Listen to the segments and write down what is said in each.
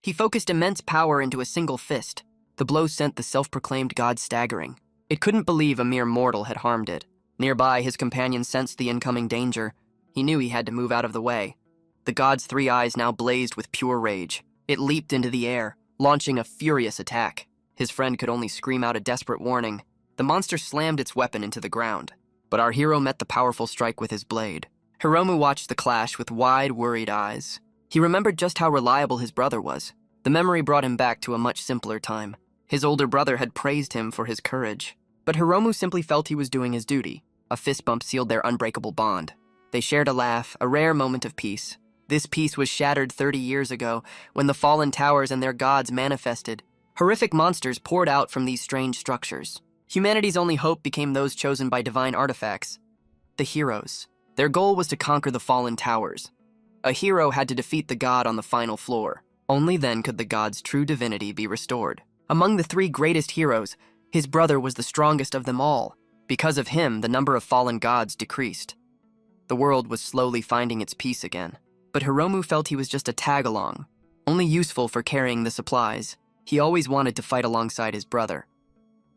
He focused immense power into a single fist. The blow sent the self-proclaimed god staggering. It couldn't believe a mere mortal had harmed it. Nearby, his companion sensed the incoming danger. He knew he had to move out of the way. The god's three eyes now blazed with pure rage. It leaped into the air, launching a furious attack. His friend could only scream out a desperate warning. The monster slammed its weapon into the ground, but our hero met the powerful strike with his blade. Hiromu watched the clash with wide, worried eyes. He remembered just how reliable his brother was. The memory brought him back to a much simpler time. His older brother had praised him for his courage, but Hiromu simply felt he was doing his duty. A fist bump sealed their unbreakable bond. They shared a laugh, a rare moment of peace. This peace was shattered 30 years ago when the fallen towers and their gods manifested. Horrific monsters poured out from these strange structures. Humanity's only hope became those chosen by divine artifacts. The heroes. Their goal was to conquer the fallen towers. A hero had to defeat the god on the final floor. Only then could the god's true divinity be restored. Among the three greatest heroes, his brother was the strongest of them all. Because of him, the number of fallen gods decreased. The world was slowly finding its peace again. But Hiromu felt he was just a tag-along, only useful for carrying the supplies. He always wanted to fight alongside his brother.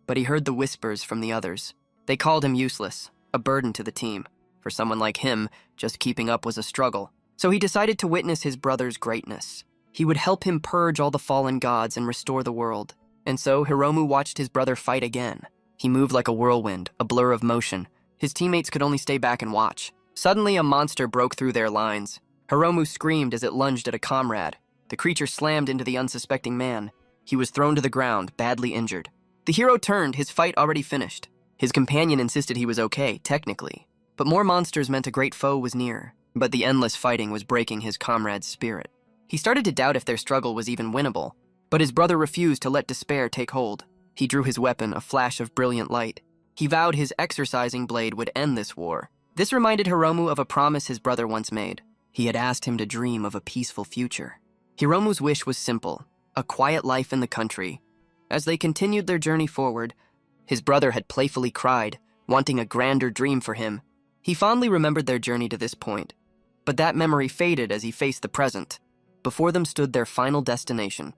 But he heard the whispers from the others. They called him useless, a burden to the team. For someone like him, just keeping up was a struggle. So he decided to witness his brother's greatness. He would help him purge all the fallen gods and restore the world. And so Hiromu watched his brother fight again. He moved like a whirlwind, a blur of motion. His teammates could only stay back and watch. Suddenly, a monster broke through their lines. Hiromu screamed as it lunged at a comrade. The creature slammed into the unsuspecting man. He was thrown to the ground, badly injured. The hero turned, his fight already finished. His companion insisted he was okay, technically. But more monsters meant a great foe was near. But the endless fighting was breaking his comrade's spirit. He started to doubt if their struggle was even winnable. But his brother refused to let despair take hold. He drew his weapon, a flash of brilliant light. He vowed his exorcising blade would end this war. This reminded Hiromu of a promise his brother once made. He had asked him to dream of a peaceful future. Hiromu's wish was simple, a quiet life in the country. As they continued their journey forward, his brother had playfully cried, wanting a grander dream for him. He fondly remembered their journey to this point, but that memory faded as he faced the present. Before them stood their final destination,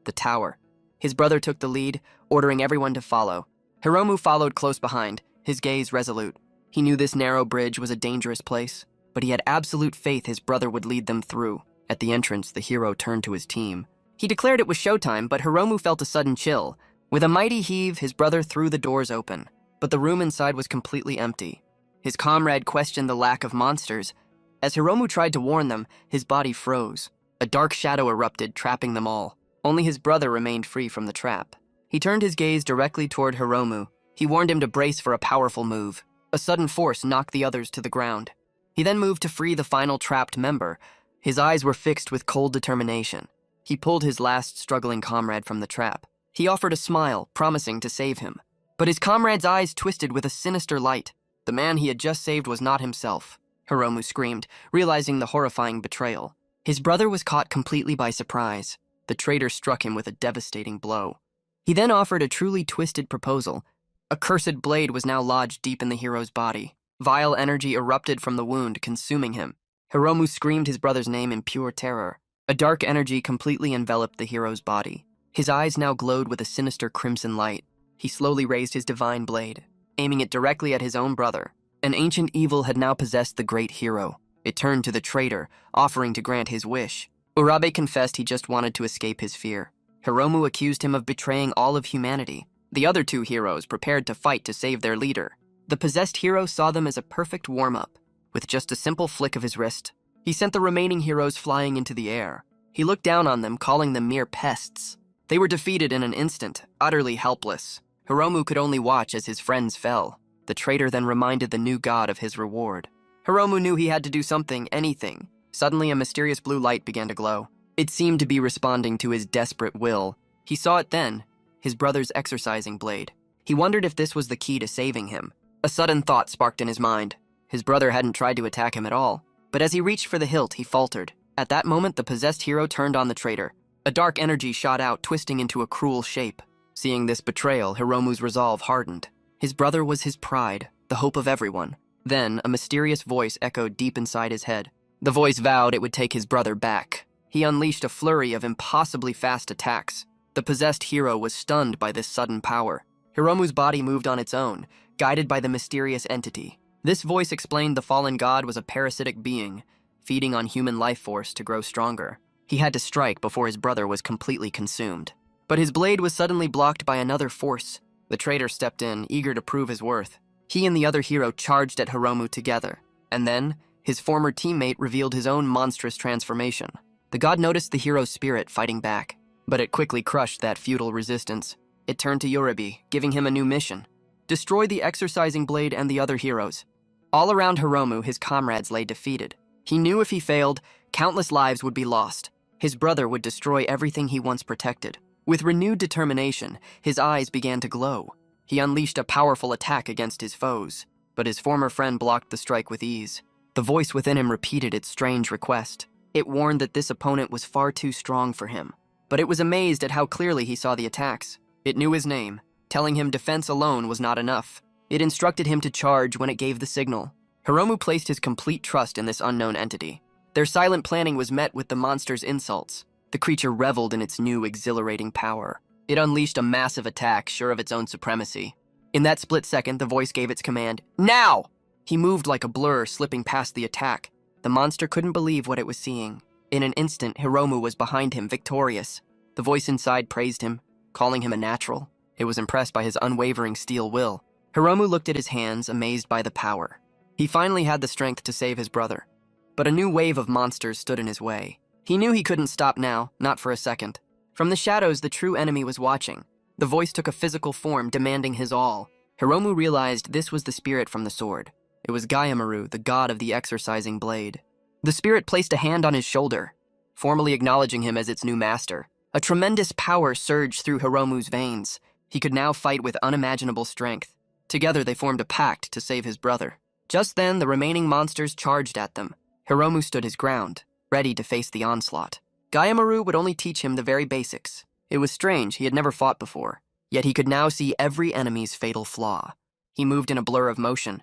the tower. His brother took the lead, ordering everyone to follow. Hiromu followed close behind, his gaze resolute. He knew this narrow bridge was a dangerous place, but he had absolute faith his brother would lead them through. At the entrance, the hero turned to his team. He declared it was showtime, but Hiromu felt a sudden chill. With a mighty heave, his brother threw the doors open, but the room inside was completely empty. His comrade questioned the lack of monsters. As Hiromu tried to warn them, his body froze. A dark shadow erupted, trapping them all. Only his brother remained free from the trap. He turned his gaze directly toward Hiromu. He warned him to brace for a powerful move. A sudden force knocked the others to the ground. He then moved to free the final trapped member. His eyes were fixed with cold determination. He pulled his last struggling comrade from the trap. He offered a smile, promising to save him. But his comrade's eyes twisted with a sinister light. The man he had just saved was not himself. Hiromu screamed, realizing the horrifying betrayal. His brother was caught completely by surprise. The traitor struck him with a devastating blow. He then offered a truly twisted proposal. A cursed blade was now lodged deep in the hero's body. Vile energy erupted from the wound, consuming him. Hiromu screamed his brother's name in pure terror. A dark energy completely enveloped the hero's body. His eyes now glowed with a sinister crimson light. He slowly raised his divine blade, aiming it directly at his own brother. An ancient evil had now possessed the great hero. It turned to the traitor, offering to grant his wish. Urabe confessed he just wanted to escape his fear. Hiromu accused him of betraying all of humanity. The other two heroes prepared to fight to save their leader. The possessed hero saw them as a perfect warm-up. With just a simple flick of his wrist, he sent the remaining heroes flying into the air. He looked down on them, calling them mere pests. They were defeated in an instant, utterly helpless. Hiromu could only watch as his friends fell. The traitor then reminded the new god of his reward. Hiromu knew he had to do something, anything. Suddenly, a mysterious blue light began to glow. It seemed to be responding to his desperate will. He saw it then, his brother's exorcising blade. He wondered if this was the key to saving him. A sudden thought sparked in his mind. His brother hadn't tried to attack him at all, but as he reached for the hilt, he faltered. At that moment, the possessed hero turned on the traitor. A dark energy shot out, twisting into a cruel shape. Seeing this betrayal, Hiromu's resolve hardened. His brother was his pride, the hope of everyone. Then, a mysterious voice echoed deep inside his head. The voice vowed it would take his brother back. He unleashed a flurry of impossibly fast attacks. The possessed hero was stunned by this sudden power. Hiromu's body moved on its own, guided by the mysterious entity. This voice explained the fallen god was a parasitic being, feeding on human life force to grow stronger. He had to strike before his brother was completely consumed. But his blade was suddenly blocked by another force. The traitor stepped in, eager to prove his worth. He and the other hero charged at Hiromu together, and then his former teammate revealed his own monstrous transformation. The god noticed the hero's spirit fighting back, but it quickly crushed that futile resistance. It turned to Yorubi, giving him a new mission: destroy the exorcising blade and the other heroes. All around Hiromu, his comrades lay defeated. He knew if he failed, countless lives would be lost. His brother would destroy everything he once protected. With renewed determination, his eyes began to glow. He unleashed a powerful attack against his foes, but his former friend blocked the strike with ease. The voice within him repeated its strange request. It warned that this opponent was far too strong for him, but it was amazed at how clearly he saw the attacks. It knew his name, telling him defense alone was not enough. It instructed him to charge when it gave the signal. Hiromu placed his complete trust in this unknown entity. Their silent planning was met with the monster's insults. The creature reveled in its new, exhilarating power. It unleashed a massive attack, sure of its own supremacy. In that split second, the voice gave its command, "Now!" He moved like a blur, slipping past the attack. The monster couldn't believe what it was seeing. In an instant, Hiromu was behind him, victorious. The voice inside praised him, calling him a natural. It was impressed by his unwavering steel will. Hiromu looked at his hands, amazed by the power. He finally had the strength to save his brother. But a new wave of monsters stood in his way. He knew he couldn't stop now, not for a second. From the shadows, the true enemy was watching. The voice took a physical form, demanding his all. Hiromu realized this was the spirit from the sword. It was Gayamaru, the god of the exorcising blade. The spirit placed a hand on his shoulder, formally acknowledging him as its new master. A tremendous power surged through Hiromu's veins. He could now fight with unimaginable strength. Together, they formed a pact to save his brother. Just then, the remaining monsters charged at them. Hiromu stood his ground, ready to face the onslaught. Gayamaru would only teach him the very basics. It was strange, he had never fought before, yet he could now see every enemy's fatal flaw. He moved in a blur of motion,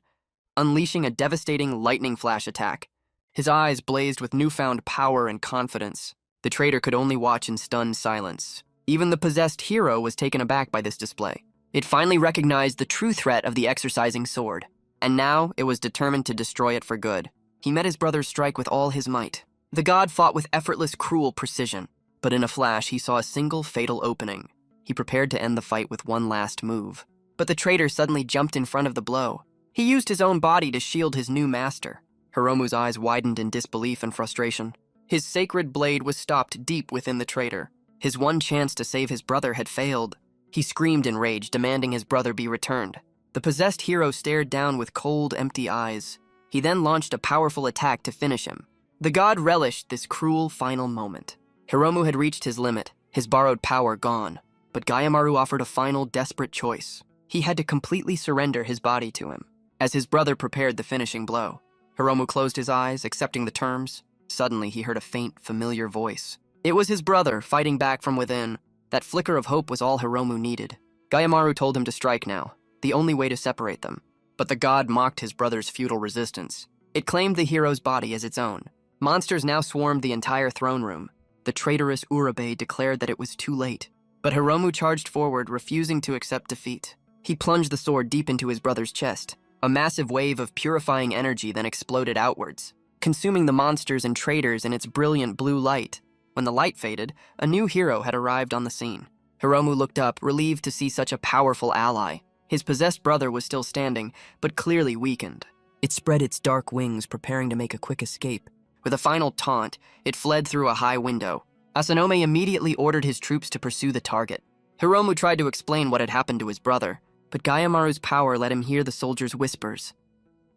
unleashing a devastating lightning flash attack. His eyes blazed with newfound power and confidence. The traitor could only watch in stunned silence. Even the possessed hero was taken aback by this display. It finally recognized the true threat of the exorcising sword, and now it was determined to destroy it for good. He met his brother's strike with all his might. The god fought with effortless, cruel precision, but in a flash he saw a single fatal opening. He prepared to end the fight with one last move. But the traitor suddenly jumped in front of the blow. He used his own body to shield his new master. Hiromu's eyes widened in disbelief and frustration. His sacred blade was stopped deep within the traitor. His one chance to save his brother had failed. He screamed in rage, demanding his brother be returned. The possessed hero stared down with cold, empty eyes. He then launched a powerful attack to finish him. The god relished this cruel final moment. Hiromu had reached his limit, his borrowed power gone. But Gayamaru offered a final, desperate choice. He had to completely surrender his body to him. As his brother prepared the finishing blow, Hiromu closed his eyes, accepting the terms. Suddenly, he heard a faint, familiar voice. It was his brother, fighting back from within. That flicker of hope was all Hiromu needed. Gayamaru told him to strike now, the only way to separate them. But the god mocked his brother's futile resistance. It claimed the hero's body as its own. Monsters now swarmed the entire throne room. The traitorous Urabe declared that it was too late. But Hiromu charged forward, refusing to accept defeat. He plunged the sword deep into his brother's chest. A massive wave of purifying energy then exploded outwards, consuming the monsters and traitors in its brilliant blue light. When the light faded, a new hero had arrived on the scene. Hiromu looked up, relieved to see such a powerful ally. His possessed brother was still standing, but clearly weakened. It spread its dark wings, preparing to make a quick escape. With a final taunt, it fled through a high window. Asanome immediately ordered his troops to pursue the target. Hiromu tried to explain what had happened to his brother, but Gayamaru's power let him hear the soldiers' whispers.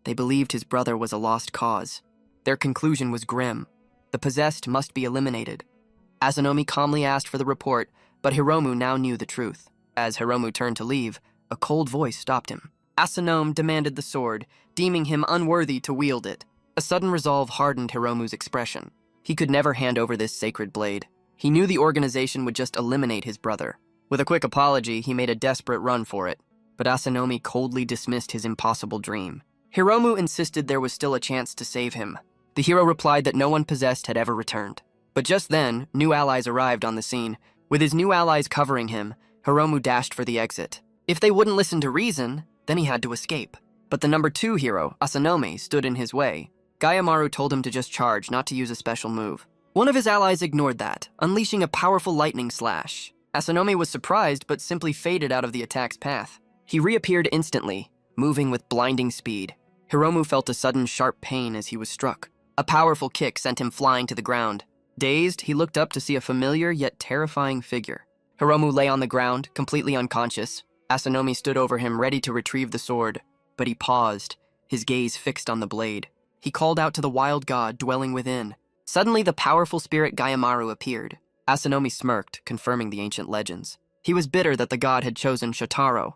They believed his brother was a lost cause. Their conclusion was grim. The possessed must be eliminated. Asanome calmly asked for the report, but Hiromu now knew the truth. As Hiromu turned to leave, a cold voice stopped him. Asanome demanded the sword, deeming him unworthy to wield it. A sudden resolve hardened Hiromu's expression. He could never hand over this sacred blade. He knew the organization would just eliminate his brother. With a quick apology, he made a desperate run for it, but Asanome coldly dismissed his impossible dream. Hiromu insisted there was still a chance to save him. The hero replied that no one possessed had ever returned. But just then, new allies arrived on the scene. With his new allies covering him, Hiromu dashed for the exit. If they wouldn't listen to reason, then he had to escape. But the number 2 hero, Asanome, stood in his way. Gayamaru told him to just charge, not to use a special move. One of his allies ignored that, unleashing a powerful lightning slash. Asanome was surprised, but simply faded out of the attack's path. He reappeared instantly, moving with blinding speed. Hiromu felt a sudden sharp pain as he was struck. A powerful kick sent him flying to the ground. Dazed, he looked up to see a familiar yet terrifying figure. Hiromu lay on the ground, completely unconscious. Asanome stood over him, ready to retrieve the sword. But he paused, his gaze fixed on the blade. He called out to the wild god dwelling within. Suddenly, the powerful spirit Gayamaru appeared. Asanome smirked, confirming the ancient legends. He was bitter that the god had chosen Shotaro,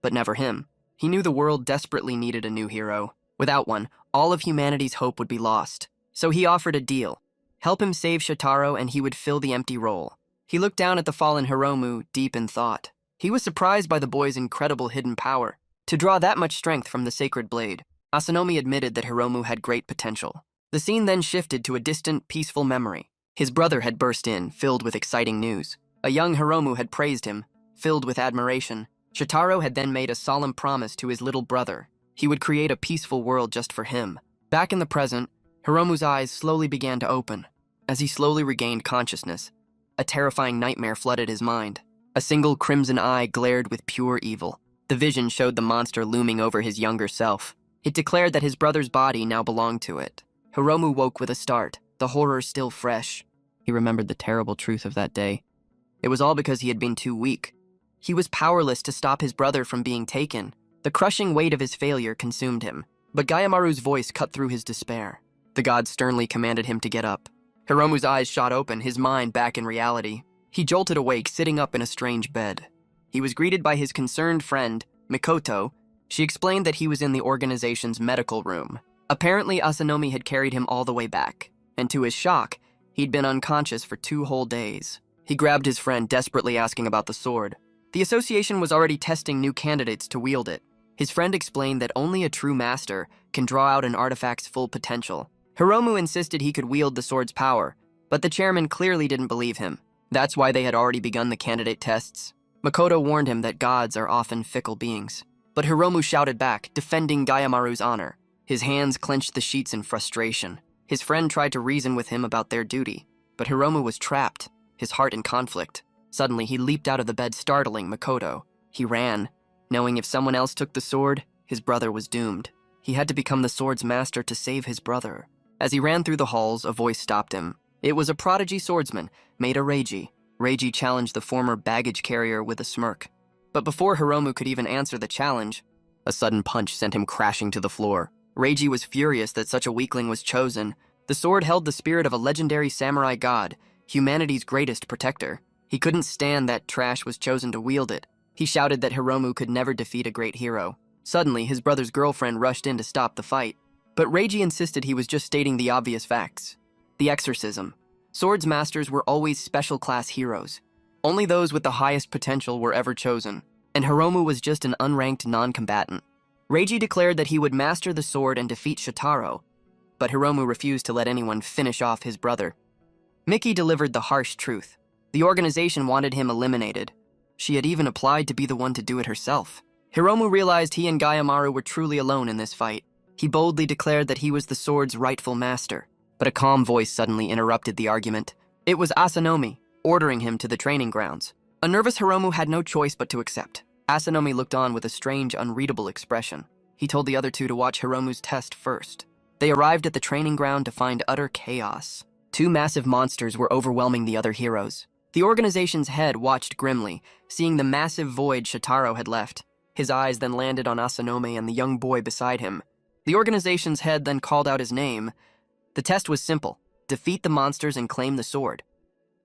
but never him. He knew the world desperately needed a new hero. Without one, all of humanity's hope would be lost. So he offered a deal. Help him save Shotaro and he would fill the empty role. He looked down at the fallen Hiromu, deep in thought. He was surprised by the boy's incredible hidden power. To draw that much strength from the sacred blade, Asanome admitted that Hiromu had great potential. The scene then shifted to a distant, peaceful memory. His brother had burst in, filled with exciting news. A young Hiromu had praised him, filled with admiration. Shotaro had then made a solemn promise to his little brother. He would create a peaceful world just for him. Back in the present, Hiromu's eyes slowly began to open. As he slowly regained consciousness, a terrifying nightmare flooded his mind. A single crimson eye glared with pure evil. The vision showed the monster looming over his younger self. It declared that his brother's body now belonged to it. Hiromu woke with a start, the horror still fresh. He remembered the terrible truth of that day. It was all because he had been too weak. He was powerless to stop his brother from being taken. The crushing weight of his failure consumed him. But Gayamaru's voice cut through his despair. The god sternly commanded him to get up. Hiromu's eyes shot open, his mind back in reality. He jolted awake, sitting up in a strange bed. He was greeted by his concerned friend, Mikoto. She explained that he was in the organization's medical room. Apparently, Asanome had carried him all the way back, and to his shock, he'd been unconscious for 2 whole days. He grabbed his friend, desperately asking about the sword. The association was already testing new candidates to wield it. His friend explained that only a true master can draw out an artifact's full potential. Hiromu insisted he could wield the sword's power, but the chairman clearly didn't believe him. That's why they had already begun the candidate tests. Makoto warned him that gods are often fickle beings. But Hiromu shouted back, defending Gayamaru's honor. His hands clenched the sheets in frustration. His friend tried to reason with him about their duty, but Hiromu was trapped, his heart in conflict. Suddenly, he leaped out of the bed, startling Makoto. He ran, knowing if someone else took the sword, his brother was doomed. He had to become the sword's master to save his brother. As he ran through the halls, a voice stopped him. It was a prodigy swordsman, Maeda Reiji. Reiji challenged the former baggage carrier with a smirk. But before Hiromu could even answer the challenge, a sudden punch sent him crashing to the floor. Reiji was furious that such a weakling was chosen. The sword held the spirit of a legendary samurai god, humanity's greatest protector. He couldn't stand that trash was chosen to wield it. He shouted that Hiromu could never defeat a great hero. Suddenly, his brother's girlfriend rushed in to stop the fight. But Reiji insisted he was just stating the obvious facts. The exorcism. Swords masters were always special class heroes. Only those with the highest potential were ever chosen, and Hiromu was just an unranked non-combatant. Reiji declared that he would master the sword and defeat Shotaro, but Hiromu refused to let anyone finish off his brother. Miki delivered the harsh truth. The organization wanted him eliminated. She had even applied to be the one to do it herself. Hiromu realized he and Gayamaru were truly alone in this fight. He boldly declared that he was the sword's rightful master, but a calm voice suddenly interrupted the argument. It was Asanome, ordering him to the training grounds. A nervous Hiromu had no choice but to accept. Asanome looked on with a strange, unreadable expression. He told the other 2 to watch Hiromu's test first. They arrived at the training ground to find utter chaos. 2 massive monsters were overwhelming the other heroes. The organization's head watched grimly, seeing the massive void Shotaro had left. His eyes then landed on Asanome and the young boy beside him. The organization's head then called out his name. The test was simple: defeat the monsters and claim the sword.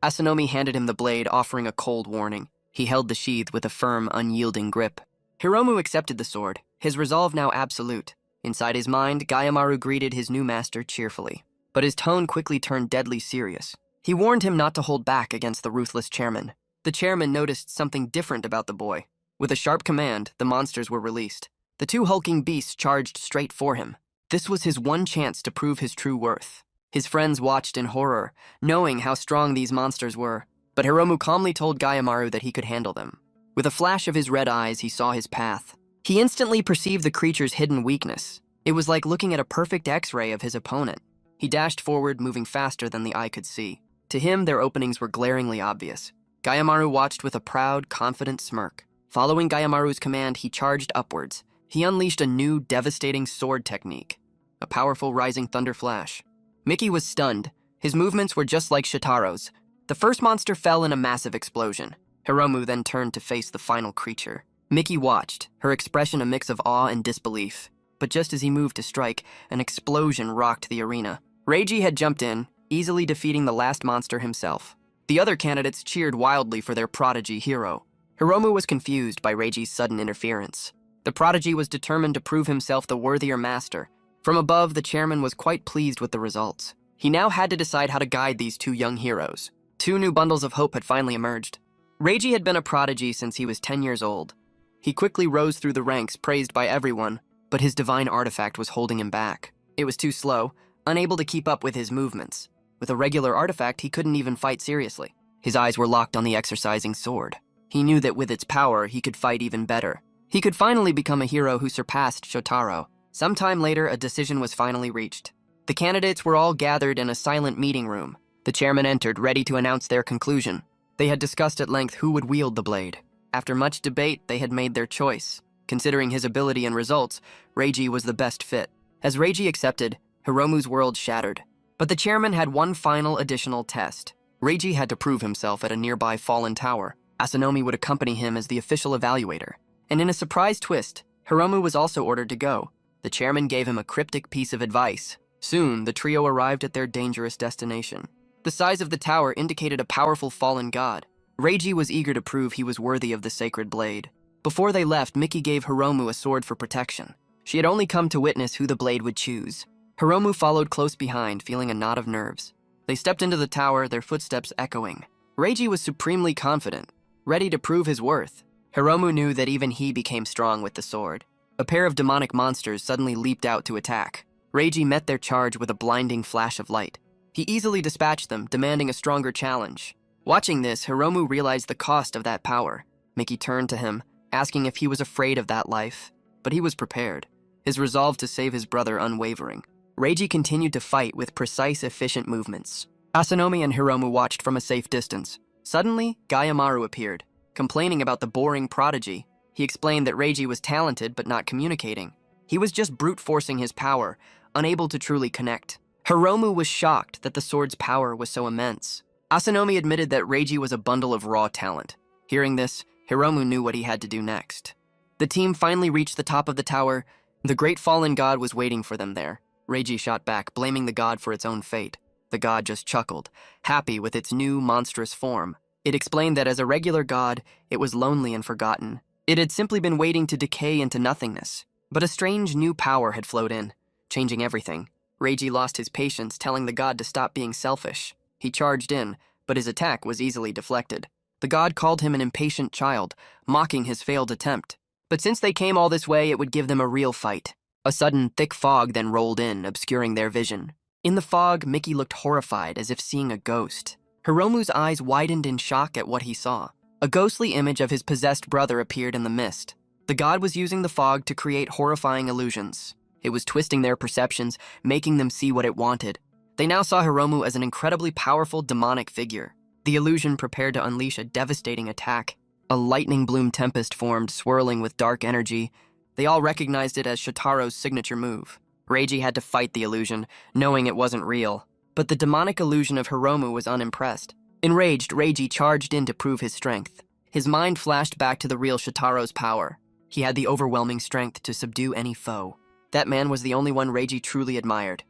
Asanome handed him the blade, offering a cold warning. He held the sheath with a firm, unyielding grip. Hiromu accepted the sword, his resolve now absolute. Inside his mind, Gayamaru greeted his new master cheerfully. But his tone quickly turned deadly serious. He warned him not to hold back against the ruthless chairman. The chairman noticed something different about the boy. With a sharp command, the monsters were released. The 2 hulking beasts charged straight for him. This was his one chance to prove his true worth. His friends watched in horror, knowing how strong these monsters were, but Hiromu calmly told Gayamaru that he could handle them. With a flash of his red eyes, he saw his path. He instantly perceived the creature's hidden weakness. It was like looking at a perfect X-ray of his opponent. He dashed forward, moving faster than the eye could see. To him, their openings were glaringly obvious. Gayamaru watched with a proud, confident smirk. Following Gayamaru's command, he charged upwards. He unleashed a new, devastating sword technique, a powerful rising thunder flash. Mickey was stunned. His movements were just like Shotaro's. The first monster fell in a massive explosion. Hiromu then turned to face the final creature. Mickey watched, her expression a mix of awe and disbelief. But just as he moved to strike, an explosion rocked the arena. Reiji had jumped in, easily defeating the last monster himself. The other candidates cheered wildly for their prodigy hero. Hiromu was confused by Reiji's sudden interference. The prodigy was determined to prove himself the worthier master. From above, the chairman was quite pleased with the results. He now had to decide how to guide these two young heroes. Two new bundles of hope had finally emerged. Reiji had been a prodigy since he was 10 years old. He quickly rose through the ranks, praised by everyone, but his divine artifact was holding him back. It was too slow, unable to keep up with his movements. With a regular artifact, he couldn't even fight seriously. His eyes were locked on the exercising sword. He knew that with its power, he could fight even better. He could finally become a hero who surpassed Shotaro. Sometime later, a decision was finally reached. The candidates were all gathered in a silent meeting room. The chairman entered, ready to announce their conclusion. They had discussed at length who would wield the blade. After much debate, they had made their choice. Considering his ability and results, Reiji was the best fit. As Reiji accepted, Hiromu's world shattered. But the chairman had one final additional test. Reiji had to prove himself at a nearby fallen tower. Asanomi would accompany him as the official evaluator. And in a surprise twist, Hiromu was also ordered to go. The chairman gave him a cryptic piece of advice. Soon, the trio arrived at their dangerous destination. The size of the tower indicated a powerful fallen god. Reiji was eager to prove he was worthy of the sacred blade. Before they left, Mickey gave Hiromu a sword for protection. She had only come to witness who the blade would choose. Hiromu followed close behind, feeling a knot of nerves. They stepped into the tower, their footsteps echoing. Reiji was supremely confident, ready to prove his worth. Hiromu knew that even he became strong with the sword. A pair of demonic monsters suddenly leaped out to attack. Reiji met their charge with a blinding flash of light. He easily dispatched them, demanding a stronger challenge. Watching this, Hiromu realized the cost of that power. Mickey turned to him, asking if he was afraid of that life. But he was prepared, his resolve to save his brother unwavering. Reiji continued to fight with precise, efficient movements. Asanomi and Hiromu watched from a safe distance. Suddenly, Gayamaru appeared, complaining about the boring prodigy. He explained that Reiji was talented but not communicating. He was just brute-forcing his power, unable to truly connect. Hiromu was shocked that the sword's power was so immense. Asanomi admitted that Reiji was a bundle of raw talent. Hearing this, Hiromu knew what he had to do next. The team finally reached the top of the tower. The great fallen god was waiting for them there. Reiji shot back, blaming the god for its own fate. The god just chuckled, happy with its new, monstrous form. It explained that as a regular god, it was lonely and forgotten. It had simply been waiting to decay into nothingness. But a strange new power had flowed in, changing everything. Reiji lost his patience, telling the god to stop being selfish. He charged in, but his attack was easily deflected. The god called him an impatient child, mocking his failed attempt. But since they came all this way, it would give them a real fight. A sudden, thick fog then rolled in, obscuring their vision. In the fog, Mickey looked horrified, as if seeing a ghost. Hiromu's eyes widened in shock at what he saw. A ghostly image of his possessed brother appeared in the mist. The god was using the fog to create horrifying illusions. It was twisting their perceptions, making them see what it wanted. They now saw Hiromu as an incredibly powerful demonic figure. The illusion prepared to unleash a devastating attack. A lightning bloom tempest formed, swirling with dark energy. They all recognized it as Shotaro's signature move. Reiji had to fight the illusion, knowing it wasn't real. But the demonic illusion of Hiromu was unimpressed. Enraged, Reiji charged in to prove his strength. His mind flashed back to the real Shotaro's power. He had the overwhelming strength to subdue any foe. That man was the only one Reiji truly admired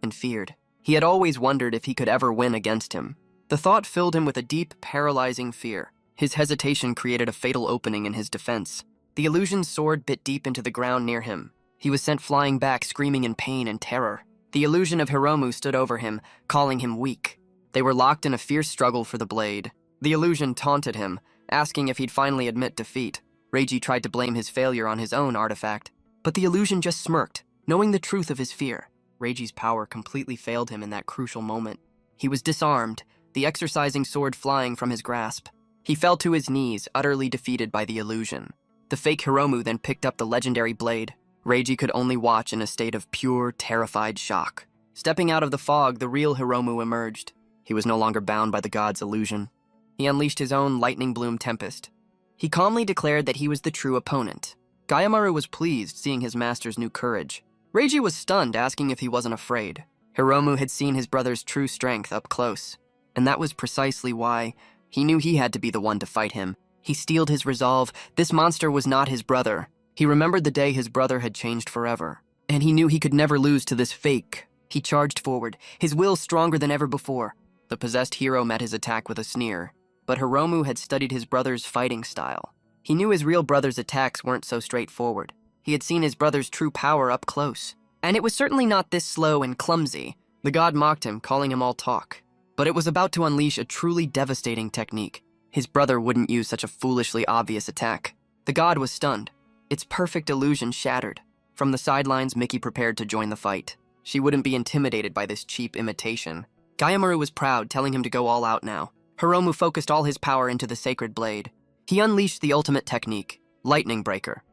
and feared. He had always wondered if he could ever win against him. The thought filled him with a deep, paralyzing fear. His hesitation created a fatal opening in his defense. The illusion's sword bit deep into the ground near him. He was sent flying back, screaming in pain and terror. The illusion of Hiromu stood over him, calling him weak. They were locked in a fierce struggle for the blade. The illusion taunted him, asking if he'd finally admit defeat. Reiji tried to blame his failure on his own artifact, but the illusion just smirked, knowing the truth of his fear. Reiji's power completely failed him in that crucial moment. He was disarmed, the exorcising sword flying from his grasp. He fell to his knees, utterly defeated by the illusion. The fake Hiromu then picked up the legendary blade. Reiji could only watch in a state of pure, terrified shock. Stepping out of the fog, the real Hiromu emerged. He was no longer bound by the god's illusion. He unleashed his own lightning bloom tempest. He calmly declared that he was the true opponent. Gayamaru was pleased, seeing his master's new courage. Reiji was stunned, asking if he wasn't afraid. Hiromu had seen his brother's true strength up close, and that was precisely why he knew he had to be the one to fight him. He steeled his resolve. This monster was not his brother. He remembered the day his brother had changed forever, and he knew he could never lose to this fake. He charged forward, his will stronger than ever before. The possessed hero met his attack with a sneer, but Hiromu had studied his brother's fighting style. He knew his real brother's attacks weren't so straightforward. He had seen his brother's true power up close, and it was certainly not this slow and clumsy. The god mocked him, calling him all talk, but it was about to unleash a truly devastating technique. His brother wouldn't use such a foolishly obvious attack. The god was stunned, its perfect illusion shattered. From the sidelines, Miki prepared to join the fight. She wouldn't be intimidated by this cheap imitation. Gayamaru was proud, telling him to go all out now. Hiromu focused all his power into the sacred blade. He unleashed the ultimate technique, Lightning Breaker.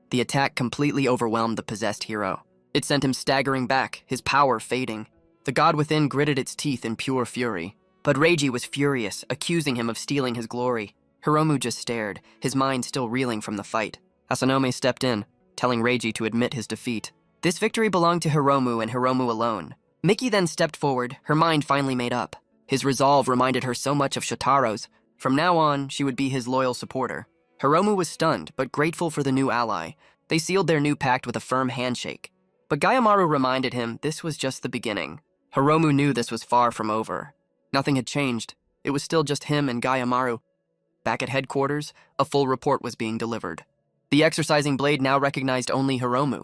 The attack completely overwhelmed the possessed hero. It sent him staggering back, his power fading. The god within gritted its teeth in pure fury. But Reiji was furious, accusing him of stealing his glory. Hiromu just stared, his mind still reeling from the fight. Asanome stepped in, telling Reiji to admit his defeat. This victory belonged to Hiromu and Hiromu alone. Miki then stepped forward, her mind finally made up. His resolve reminded her so much of Shotaro's. From now on, she would be his loyal supporter. Hiromu was stunned, but grateful for the new ally. They sealed their new pact with a firm handshake. But Gayamaru reminded him this was just the beginning. Hiromu knew this was far from over. Nothing had changed. It was still just him and Gayamaru. Back at headquarters, a full report was being delivered. The exorcising blade now recognized only Hiromu.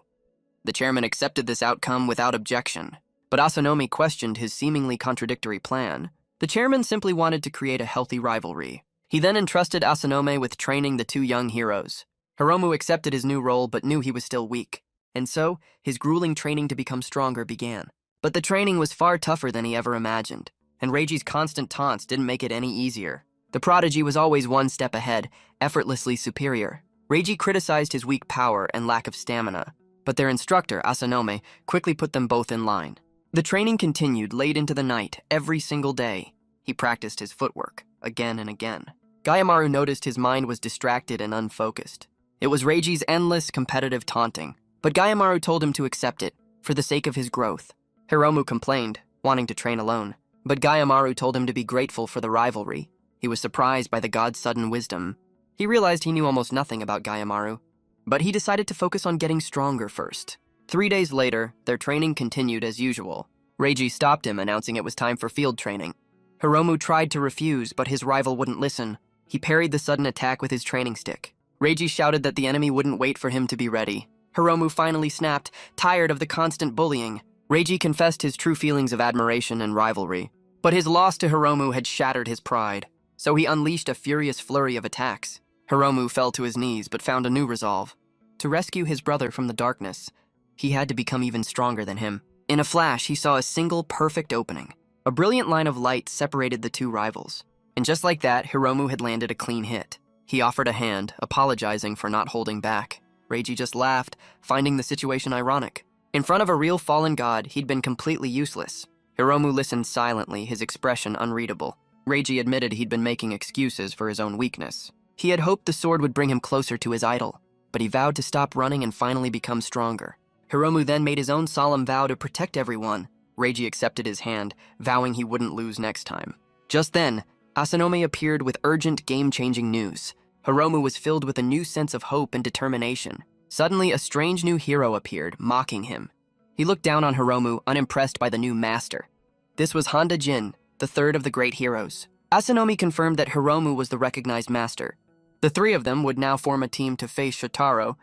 The chairman accepted this outcome without objection, but Asanome questioned his seemingly contradictory plan. The chairman simply wanted to create a healthy rivalry. He then entrusted Asanome with training the two young heroes. Hiromu accepted his new role but knew he was still weak, and so his grueling training to become stronger began. But the training was far tougher than he ever imagined, and Reiji's constant taunts didn't make it any easier. The prodigy was always one step ahead, effortlessly superior. Reiji criticized his weak power and lack of stamina, but their instructor, Asanome, quickly put them both in line. The training continued late into the night, every single day. He practiced his footwork, again and again. Gayamaru noticed his mind was distracted and unfocused. It was Reiji's endless competitive taunting, but Gayamaru told him to accept it, for the sake of his growth. Hiromu complained, wanting to train alone, but Gayamaru told him to be grateful for the rivalry. He was surprised by the god's sudden wisdom. He realized he knew almost nothing about Gayamaru, but he decided to focus on getting stronger first. 3 days later, their training continued as usual. Reiji stopped him, announcing it was time for field training. Hiromu tried to refuse, but his rival wouldn't listen. He parried the sudden attack with his training stick. Reiji shouted that the enemy wouldn't wait for him to be ready. Hiromu finally snapped, tired of the constant bullying. Reiji confessed his true feelings of admiration and rivalry. But his loss to Hiromu had shattered his pride, so he unleashed a furious flurry of attacks. Hiromu fell to his knees but found a new resolve. To rescue his brother from the darkness, he had to become even stronger than him. In a flash, he saw a single perfect opening. A brilliant line of light separated the two rivals. And just like that, Hiromu had landed a clean hit. He offered a hand, apologizing for not holding back. Reiji just laughed, finding the situation ironic. In front of a real fallen god, he'd been completely useless. Hiromu listened silently, his expression unreadable. Reiji admitted he'd been making excuses for his own weakness. He had hoped the sword would bring him closer to his idol, but he vowed to stop running and finally become stronger. Hiromu then made his own solemn vow to protect everyone. Reiji accepted his hand, vowing he wouldn't lose next time. Just then, Asanome appeared with urgent, game-changing news. Hiromu was filled with a new sense of hope and determination. Suddenly, a strange new hero appeared, mocking him. He looked down on Hiromu, unimpressed by the new master. This was Honda Jin, the third of the great heroes. Asanome confirmed that Hiromu was the recognized master. The three of them would now form a team to face Shotaro.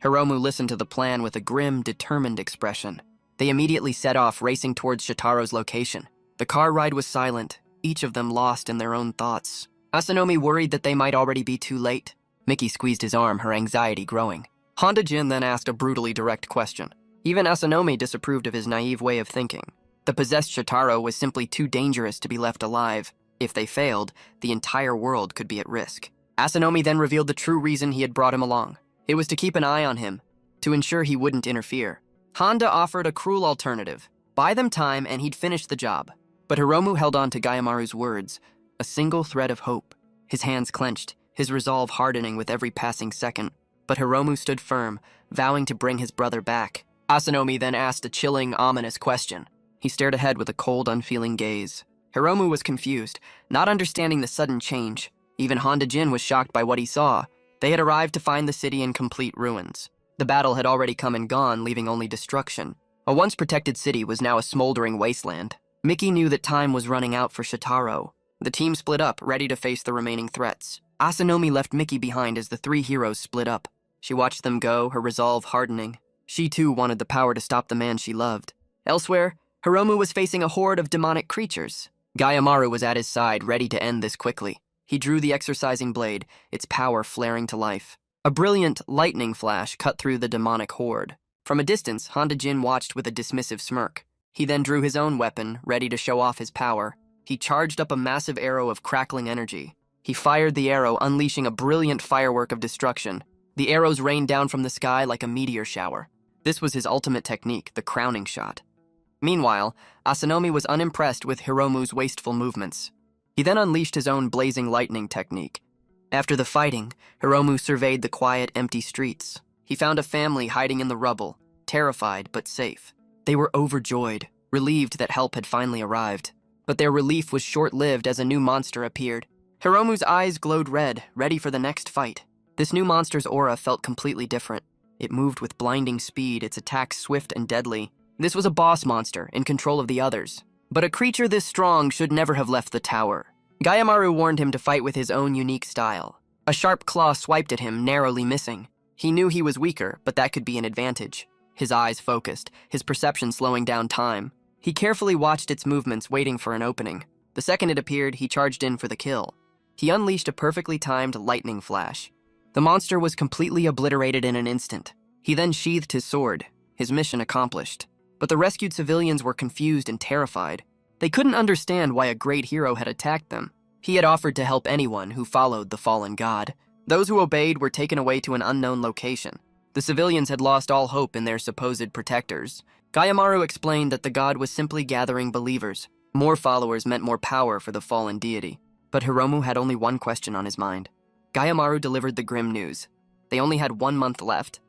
Hiromu listened to the plan with a grim, determined expression. They immediately set off, racing towards Shotaro's location. The car ride was silent, each of them lost in their own thoughts. Asanome worried that they might already be too late. Miki squeezed his arm, her anxiety growing. Honda Jin then asked a brutally direct question. Even Asanome disapproved of his naive way of thinking. The possessed Shotaro was simply too dangerous to be left alive. If they failed, the entire world could be at risk. Asanome then revealed the true reason he had brought him along. It was to keep an eye on him, to ensure he wouldn't interfere. Honda offered a cruel alternative. Buy them time and he'd finish the job. But Hiromu held on to Gayamaru's words, a single thread of hope. His hands clenched, his resolve hardening with every passing second. But Hiromu stood firm, vowing to bring his brother back. Asanome then asked a chilling, ominous question. He stared ahead with a cold, unfeeling gaze. Hiromu was confused, not understanding the sudden change. Even Honda Jin was shocked by what he saw. They had arrived to find the city in complete ruins. The battle had already come and gone, leaving only destruction. A once protected city was now a smoldering wasteland. Miki knew that time was running out for Shotaro. The team split up, ready to face the remaining threats. Asanome left Miki behind as the three heroes split up. She watched them go, her resolve hardening. She too wanted the power to stop the man she loved. Elsewhere, Hiromu was facing a horde of demonic creatures. Gayamaru was at his side, ready to end this quickly. He drew the exorcising blade, its power flaring to life. A brilliant lightning flash cut through the demonic horde. From a distance, Honda Jin watched with a dismissive smirk. He then drew his own weapon, ready to show off his power. He charged up a massive arrow of crackling energy. He fired the arrow, unleashing a brilliant firework of destruction. The arrows rained down from the sky like a meteor shower. This was his ultimate technique, the crowning shot. Meanwhile, Asanome was unimpressed with Hiromu's wasteful movements. He then unleashed his own blazing lightning technique. After the fighting, Hiromu surveyed the quiet, empty streets. He found a family hiding in the rubble, terrified but safe. They were overjoyed, relieved that help had finally arrived. But their relief was short-lived as a new monster appeared. Hiromu's eyes glowed red, ready for the next fight. This new monster's aura felt completely different. It moved with blinding speed, its attacks swift and deadly. This was a boss monster, in control of the others. But a creature this strong should never have left the tower. Gayamaru warned him to fight with his own unique style. A sharp claw swiped at him, narrowly missing. He knew he was weaker, but that could be an advantage. His eyes focused, his perception slowing down time. He carefully watched its movements, waiting for an opening. The second it appeared, he charged in for the kill. He unleashed a perfectly timed lightning flash. The monster was completely obliterated in an instant. He then sheathed his sword, his mission accomplished. But the rescued civilians were confused and terrified. They couldn't understand why a great hero had attacked them. He had offered to help anyone who followed the fallen god. Those who obeyed were taken away to an unknown location. The civilians had lost all hope in their supposed protectors. Gayamaru explained that the god was simply gathering believers. More followers meant more power for the fallen deity. But Hiromu had only one question on his mind. Gayamaru delivered the grim news. They only had 1 month left.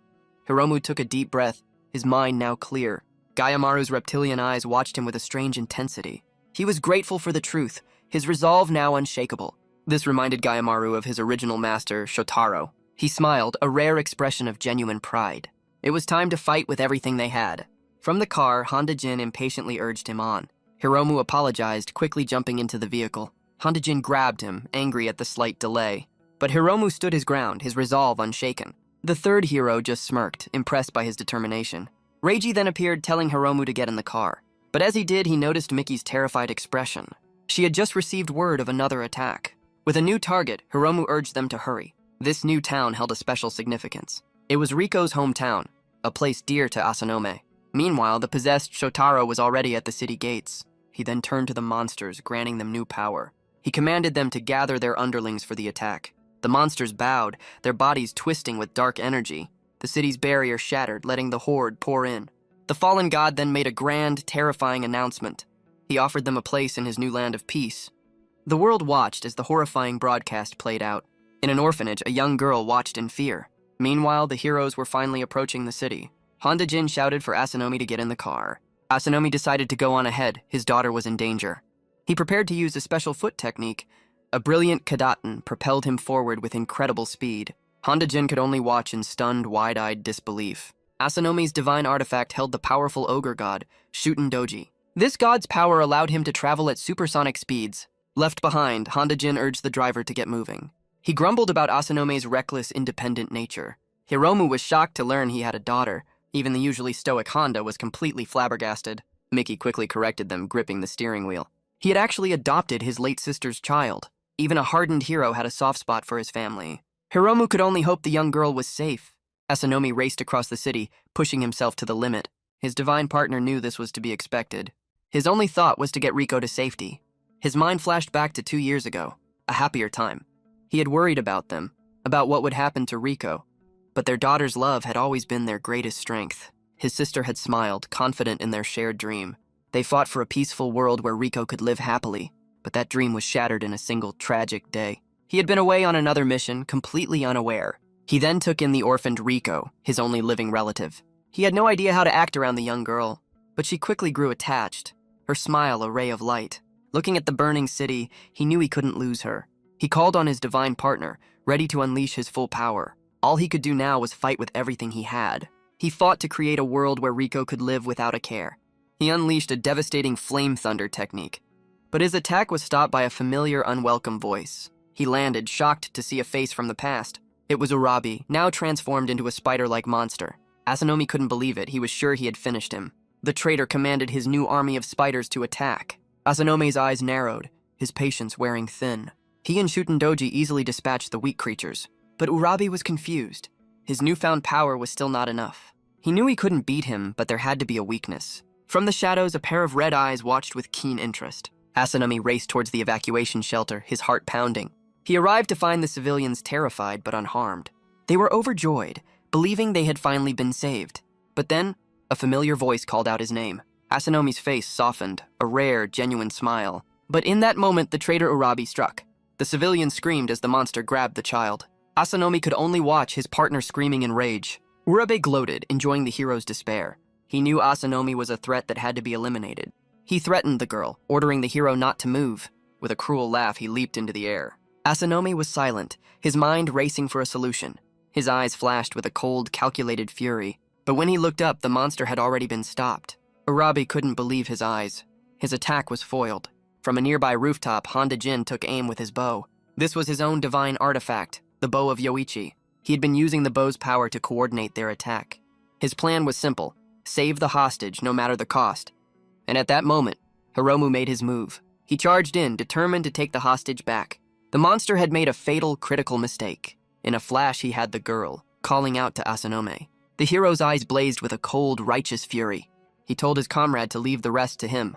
Hiromu took a deep breath, his mind now clear. Gayamaru's reptilian eyes watched him with a strange intensity. He was grateful for the truth, his resolve now unshakable. This reminded Gayamaru of his original master, Shotaro. He smiled, a rare expression of genuine pride. It was time to fight with everything they had. From the car, Honda Jin impatiently urged him on. Hiromu apologized, quickly jumping into the vehicle. Honda Jin grabbed him, angry at the slight delay. But Hiromu stood his ground, his resolve unshaken. The third hero just smirked, impressed by his determination. Reiji then appeared, telling Hiromu to get in the car. But as he did, he noticed Miki's terrified expression. She had just received word of another attack. With a new target, Hiromu urged them to hurry. This new town held a special significance. It was Riko's hometown, a place dear to Asanome. Meanwhile, the possessed Shotaro was already at the city gates. He then turned to the monsters, granting them new power. He commanded them to gather their underlings for the attack. The monsters bowed, their bodies twisting with dark energy. The city's barrier shattered, letting the horde pour in. The fallen god then made a grand, terrifying announcement. He offered them a place in his new land of peace. The world watched as the horrifying broadcast played out. In an orphanage, a young girl watched in fear. Meanwhile, the heroes were finally approaching the city. Honda Jin shouted for Asanome to get in the car. Asanome decided to go on ahead. His daughter was in danger. He prepared to use a special foot technique. A brilliant kadaten propelled him forward with incredible speed. Honda Jin could only watch in stunned, wide-eyed disbelief. Asanome's divine artifact held the powerful ogre god, Shuten Doji. This god's power allowed him to travel at supersonic speeds. Left behind, Honda Jin urged the driver to get moving. He grumbled about Asanome's reckless, independent nature. Hiromu was shocked to learn he had a daughter. Even the usually stoic Honda was completely flabbergasted. Miki quickly corrected them, gripping the steering wheel. He had actually adopted his late sister's child. Even a hardened hero had a soft spot for his family. Hiromu could only hope the young girl was safe. Asanome raced across the city, pushing himself to the limit. His divine partner knew this was to be expected. His only thought was to get Rico to safety. His mind flashed back to 2 years ago, a happier time. He had worried about them, about what would happen to Rico, but their daughter's love had always been their greatest strength. His sister had smiled, confident in their shared dream. They fought for a peaceful world where Rico could live happily, but that dream was shattered in a single tragic day. He had been away on another mission, completely unaware. He then took in the orphaned Rico, his only living relative. He had no idea how to act around the young girl, but she quickly grew attached, her smile a ray of light. Looking at the burning city, he knew he couldn't lose her. He called on his divine partner, ready to unleash his full power. All he could do now was fight with everything he had. He fought to create a world where Rico could live without a care. He unleashed a devastating flame thunder technique, but his attack was stopped by a familiar, unwelcome voice. He landed, shocked to see a face from the past. It was Urabi, now transformed into a spider-like monster. Asanomi couldn't believe it. He was sure he had finished him. The traitor commanded his new army of spiders to attack. Asanomi's eyes narrowed, his patience wearing thin. He and Shutendoji easily dispatched the weak creatures, but Urabi was confused. His newfound power was still not enough. He knew he couldn't beat him, but there had to be a weakness. From the shadows, a pair of red eyes watched with keen interest. Asanomi raced towards the evacuation shelter, his heart pounding. He arrived to find the civilians terrified but unharmed. They were overjoyed, believing they had finally been saved. But then, a familiar voice called out his name. Asanomi's face softened, a rare, genuine smile. But in that moment, the traitor Urabi struck. The civilians screamed as the monster grabbed the child. Asanomi could only watch, his partner screaming in rage. Urabe gloated, enjoying the hero's despair. He knew Asanomi was a threat that had to be eliminated. He threatened the girl, ordering the hero not to move. With a cruel laugh, he leaped into the air. Asanomi was silent, his mind racing for a solution. His eyes flashed with a cold, calculated fury. But when he looked up, the monster had already been stopped. Urabi couldn't believe his eyes. His attack was foiled. From a nearby rooftop, Honda Jin took aim with his bow. This was his own divine artifact, the bow of Yoichi. He had been using the bow's power to coordinate their attack. His plan was simple: save the hostage, no matter the cost. And at that moment, Hiromu made his move. He charged in, determined to take the hostage back. The monster had made a fatal, critical mistake. In a flash, he had the girl, calling out to Asanome. The hero's eyes blazed with a cold, righteous fury. He told his comrade to leave the rest to him.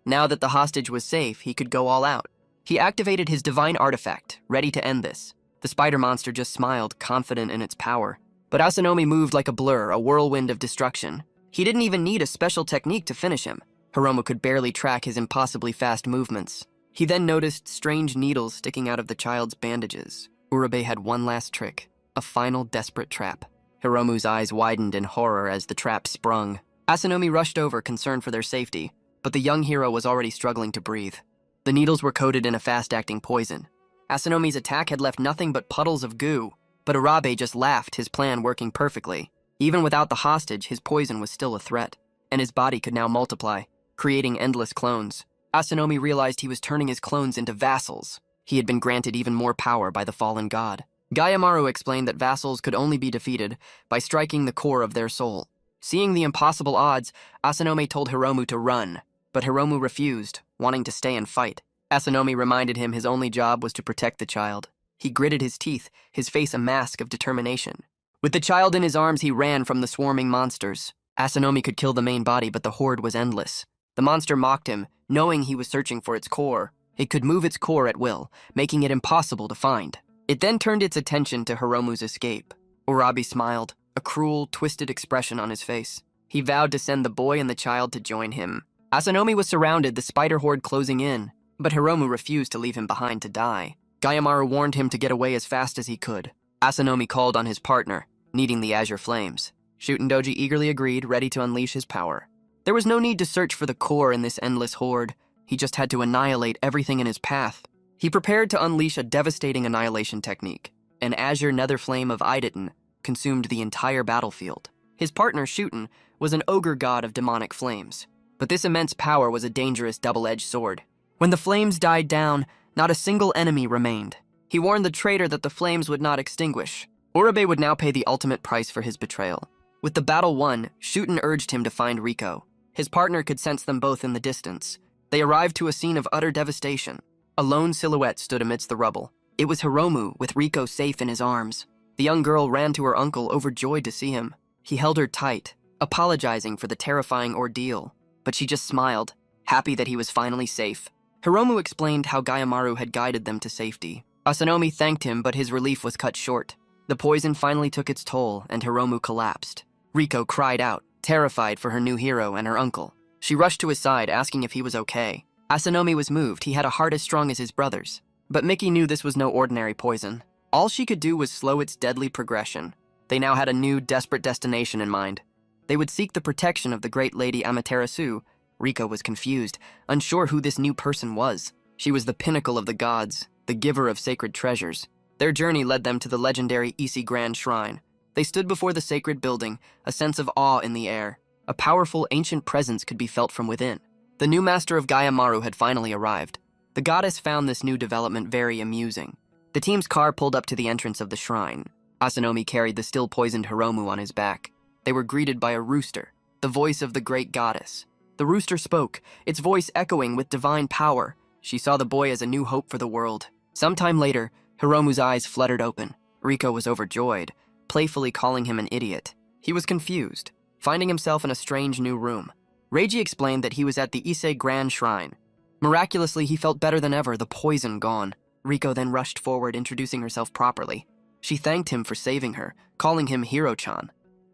Now that the hostage was safe, he could go all out. He activated his divine artifact, ready to end this. The spider monster just smiled, confident in its power. But Asanomi moved like a blur, a whirlwind of destruction. He didn't even need a special technique to finish him. Hiromu could barely track his impossibly fast movements. He then noticed strange needles sticking out of the child's bandages. Urabe had one last trick, a final desperate trap. Hiromu's eyes widened in horror as the trap sprung. Asanomi rushed over, concerned for their safety, but the young hero was already struggling to breathe. The needles were coated in a fast-acting poison. Asanomi's attack had left nothing but puddles of goo, but Urabe just laughed, his plan working perfectly. Even without the hostage, his poison was still a threat, and his body could now multiply, creating endless clones. Asanomi realized he was turning his clones into vassals. He had been granted even more power by the fallen god. Gayamaru explained that vassals could only be defeated by striking the core of their soul. Seeing the impossible odds, Asanome told Hiromu to run, but Hiromu refused, wanting to stay and fight. Asanomi reminded him his only job was to protect the child. He gritted his teeth, his face a mask of determination. With the child in his arms, he ran from the swarming monsters. Asanomi could kill the main body, but the horde was endless. The monster mocked him, knowing he was searching for its core. It could move its core at will, making it impossible to find. It then turned its attention to Hiromu's escape. Urabi smiled, a cruel, twisted expression on his face. He vowed to send the boy and the child to join him. Asanomi was surrounded, the spider horde closing in, but Hiromu refused to leave him behind to die. Gayamaru warned him to get away as fast as he could. Asanomi called on his partner, needing the azure flames. Shutendoji eagerly agreed, ready to unleash his power. There was no need to search for the core in this endless horde. He just had to annihilate everything in his path. He prepared to unleash a devastating annihilation technique. An azure nether flame of Iditan consumed the entire battlefield. His partner, Shuten, was an ogre god of demonic flames. But this immense power was a dangerous double-edged sword. When the flames died down, not a single enemy remained. He warned the traitor that the flames would not extinguish. Urabe would now pay the ultimate price for his betrayal. With the battle won, Shuten urged him to find Rico. His partner could sense them both in the distance. They arrived to a scene of utter devastation. A lone silhouette stood amidst the rubble. It was Hiromu, with Rico safe in his arms. The young girl ran to her uncle, overjoyed to see him. He held her tight, apologizing for the terrifying ordeal, but she just smiled, happy that he was finally safe. Hiromu explained how Gayamaru had guided them to safety. Asanomi thanked him, but his relief was cut short. The poison finally took its toll, and Hiromu collapsed. Riko cried out, terrified for her new hero and her uncle. She rushed to his side, asking if he was okay. Asanomi was moved. He had a heart as strong as his brother's. But Miki knew this was no ordinary poison. All she could do was slow its deadly progression. They now had a new, desperate destination in mind. They would seek the protection of the great lady Amaterasu. Riko was confused, unsure who this new person was. She was the pinnacle of the gods, the giver of sacred treasures. Their journey led them to the legendary Ise Grand Shrine. They stood before the sacred building, a sense of awe in the air. A powerful, ancient presence could be felt from within. The new master of Gayamaru had finally arrived. The goddess found this new development very amusing. The team's car pulled up to the entrance of the shrine. Asanomi carried the still poisoned Hiromu on his back. They were greeted by a rooster, the voice of the great goddess. The rooster spoke, its voice echoing with divine power. She saw the boy as a new hope for the world. Sometime later, Hiromu's eyes fluttered open. Riko was overjoyed, playfully calling him an idiot. He was confused, finding himself in a strange new room. Reiji explained that he was at the Ise Grand Shrine. Miraculously, he felt better than ever, the poison gone. Riko then rushed forward, introducing herself properly. She thanked him for saving her, calling him Hiro-chan.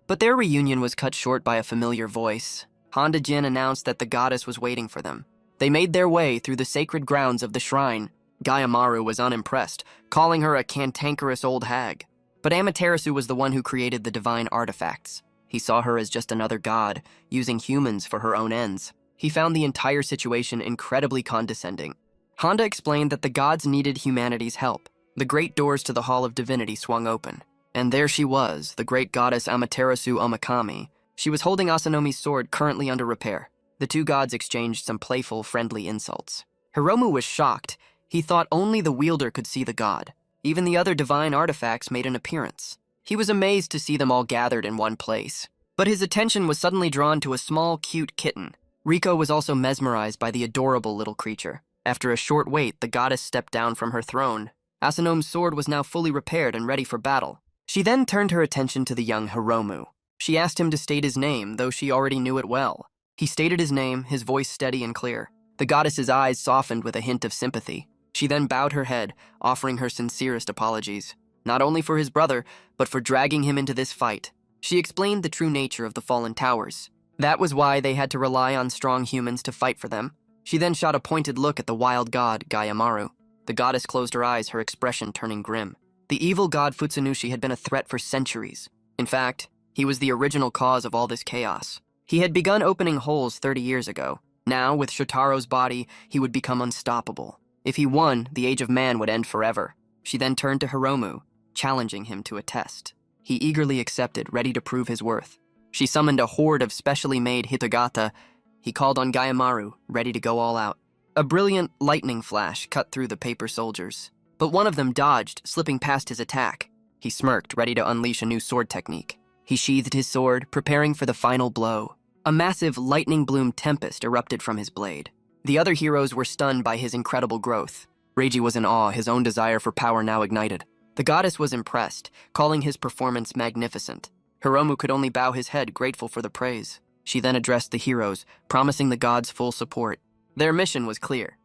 But their reunion was cut short by a familiar voice. Honda Jin announced that the goddess was waiting for them. They made their way through the sacred grounds of the shrine. Gayamaru was unimpressed, calling her a cantankerous old hag. But Amaterasu was the one who created the divine artifacts. He saw her as just another god, using humans for her own ends. He found the entire situation incredibly condescending. Honda explained that the gods needed humanity's help. The great doors to the Hall of Divinity swung open. And there she was, the great goddess Amaterasu Omakami. She was holding Asanomi's sword, currently under repair. The two gods exchanged some playful, friendly insults. Hiromu was shocked. He thought only the wielder could see the god. Even the other divine artifacts made an appearance. He was amazed to see them all gathered in one place. But his attention was suddenly drawn to a small, cute kitten. Riko was also mesmerized by the adorable little creature. After a short wait, the goddess stepped down from her throne. Asanomi's sword was now fully repaired and ready for battle. She then turned her attention to the young Hiromu. She asked him to state his name, though she already knew it well. He stated his name, his voice steady and clear. The goddess's eyes softened with a hint of sympathy. She then bowed her head, offering her sincerest apologies, not only for his brother, but for dragging him into this fight. She explained the true nature of the fallen towers. That was why they had to rely on strong humans to fight for them. She then shot a pointed look at the wild god, Gayamaru. The goddess closed her eyes, her expression turning grim. The evil god Futsunushi had been a threat for centuries. In fact, he was the original cause of all this chaos. He had begun opening holes 30 years ago. Now, with Shotaro's body, he would become unstoppable. If he won, the age of man would end forever. She then turned to Hiromu, challenging him to a test. He eagerly accepted, ready to prove his worth. She summoned a horde of specially made hitogata. He called on Gayamaru, ready to go all out. A brilliant lightning flash cut through the paper soldiers. But one of them dodged, slipping past his attack. He smirked, ready to unleash a new sword technique. He sheathed his sword, preparing for the final blow. A massive lightning bloom tempest erupted from his blade. The other heroes were stunned by his incredible growth. Reiji was in awe, his own desire for power now ignited. The goddess was impressed, calling his performance magnificent. Hiromu could only bow his head, grateful for the praise. She then addressed the heroes, promising the gods full support. Their mission was clear: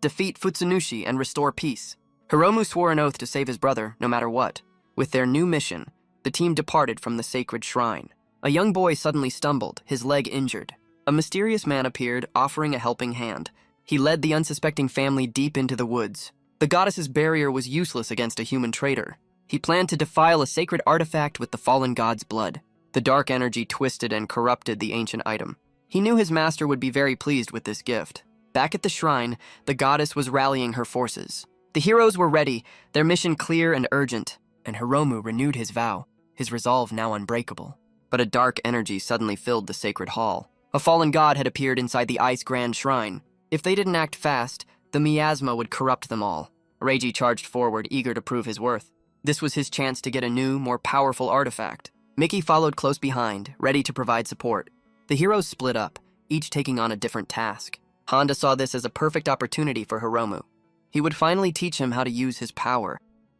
defeat Futsunushi and restore peace. Hiromu swore an oath to save his brother, no matter what. With their new mission, the team departed from the sacred shrine. A young boy suddenly stumbled, his leg injured. A mysterious man appeared, offering a helping hand. He led the unsuspecting family deep into the woods. The goddess's barrier was useless against a human traitor. He planned to defile a sacred artifact with the fallen god's blood. The dark energy twisted and corrupted the ancient item. He knew his master would be very pleased with this gift. Back at the shrine, the goddess was rallying her forces. The heroes were ready, their mission clear and urgent, and Hiromu renewed his vow, his resolve now unbreakable. But a dark energy suddenly filled the sacred hall. A fallen god had appeared inside the Ice Grand Shrine. If they didn't act fast, the miasma would corrupt them all. Reiji charged forward, eager to prove his worth. This was his chance to get a new, more powerful artifact. Miki followed close behind, ready to provide support. The heroes split up, each taking on a different task. Honda saw this as a perfect opportunity for Hiromu. He would finally teach him how to use his power.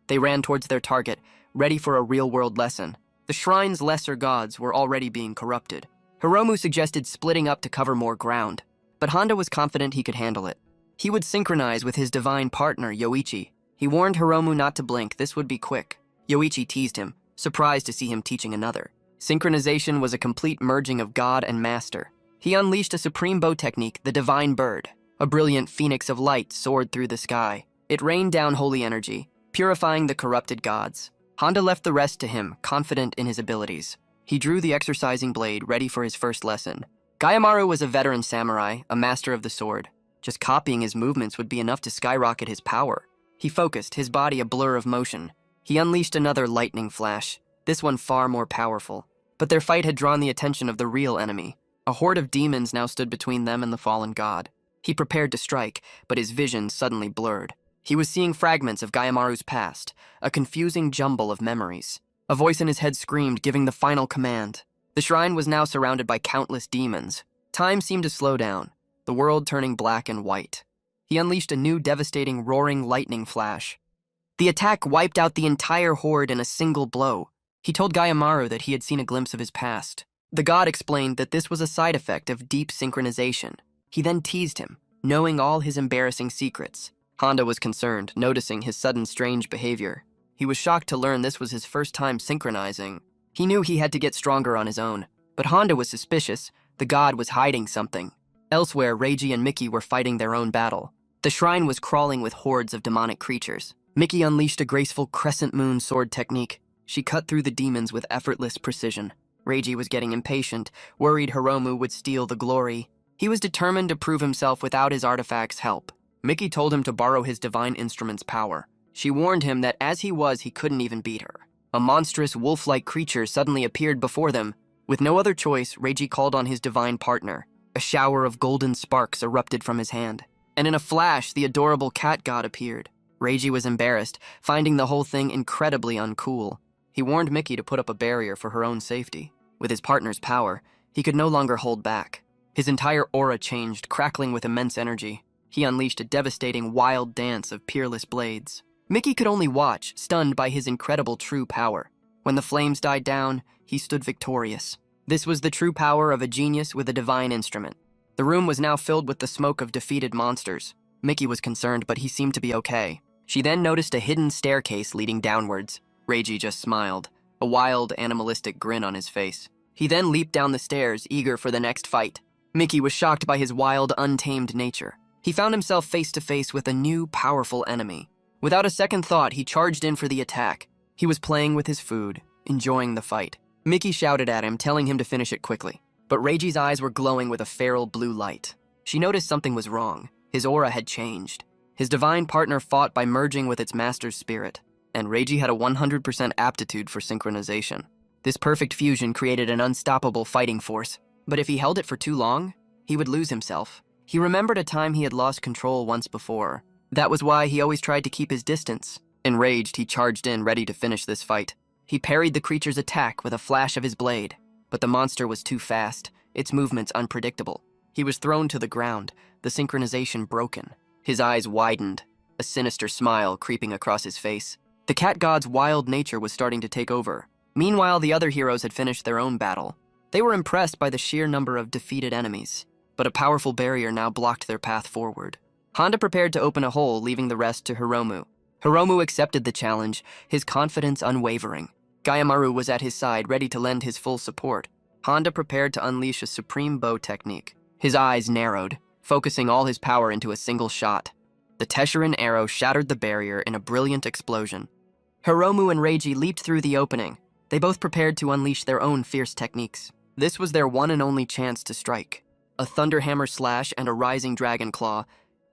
They ran towards their target, ready for a real-world lesson. The shrine's lesser gods were already being corrupted. Hiromu suggested splitting up to cover more ground, but Honda was confident he could handle it. He would synchronize with his divine partner, Yoichi. He warned Hiromu not to blink, this would be quick. Yoichi teased him, surprised to see him teaching another. Synchronization was a complete merging of god and master. He unleashed a supreme bow technique, the divine bird. A brilliant phoenix of light soared through the sky. It rained down holy energy, purifying the corrupted gods. Honda left the rest to him, confident in his abilities. He drew the exercising blade, ready for his first lesson. Gayamaru was a veteran samurai, a master of the sword. Just copying his movements would be enough to skyrocket his power. He focused, his body a blur of motion. He unleashed another lightning flash, this one far more powerful. But their fight had drawn the attention of the real enemy. A horde of demons now stood between them and the fallen god. He prepared to strike, but his vision suddenly blurred. He was seeing fragments of Gayamaru's past, a confusing jumble of memories. A voice in his head screamed, giving the final command. The shrine was now surrounded by countless demons. Time seemed to slow down, the world turning black and white. He unleashed a new devastating roaring lightning flash. The attack wiped out the entire horde in a single blow. He told Gayamaru that he had seen a glimpse of his past. The god explained that this was a side effect of deep synchronization. He then teased him, knowing all his embarrassing secrets. Honda was concerned, noticing his sudden strange behavior. He was shocked to learn this was his first time synchronizing. He knew he had to get stronger on his own, but Honda was suspicious. The god was hiding something. Elsewhere, Reiji and Miki were fighting their own battle. The shrine was crawling with hordes of demonic creatures. Miki unleashed a graceful crescent moon sword technique. She cut through the demons with effortless precision. Reiji was getting impatient, worried Hiromu would steal the glory. He was determined to prove himself without his artifact's help. Miki told him to borrow his divine instrument's power. She warned him that as he was, he couldn't even beat her. A monstrous wolf-like creature suddenly appeared before them. With no other choice, Reiji called on his divine partner. A shower of golden sparks erupted from his hand. And in a flash, the adorable cat god appeared. Reiji was embarrassed, finding the whole thing incredibly uncool. He warned Miki to put up a barrier for her own safety. With his partner's power, he could no longer hold back. His entire aura changed, crackling with immense energy. He unleashed a devastating wild dance of peerless blades. Miki could only watch, stunned by his incredible true power. When the flames died down, he stood victorious. This was the true power of a genius with a divine instrument. The room was now filled with the smoke of defeated monsters. Miki was concerned, but he seemed to be okay. She then noticed a hidden staircase leading downwards. Reiji just smiled, a wild, animalistic grin on his face. He then leaped down the stairs, eager for the next fight. Miki was shocked by his wild, untamed nature. He found himself face to face with a new, powerful enemy. Without a second thought, he charged in for the attack. He was playing with his food, enjoying the fight. Miki shouted at him, telling him to finish it quickly. But Reiji's eyes were glowing with a feral blue light. She noticed something was wrong. His aura had changed. His divine partner fought by merging with its master's spirit, and Reiji had a 100% aptitude for synchronization. This perfect fusion created an unstoppable fighting force. But if he held it for too long, he would lose himself. He remembered a time he had lost control once before. That was why he always tried to keep his distance. Enraged, he charged in, ready to finish this fight. He parried the creature's attack with a flash of his blade. But the monster was too fast, its movements unpredictable. He was thrown to the ground, the synchronization broken. His eyes widened, a sinister smile creeping across his face. The cat god's wild nature was starting to take over. Meanwhile, the other heroes had finished their own battle. They were impressed by the sheer number of defeated enemies, but a powerful barrier now blocked their path forward. Honda prepared to open a hole, leaving the rest to Hiromu. Hiromu accepted the challenge, his confidence unwavering. Gayamaru was at his side, ready to lend his full support. Honda prepared to unleash a supreme bow technique. His eyes narrowed, focusing all his power into a single shot. The Tesseran arrow shattered the barrier in a brilliant explosion. Hiromu and Reiji leaped through the opening. They both prepared to unleash their own fierce techniques. This was their one and only chance to strike. A Thunderhammer Slash and a Rising Dragon Claw,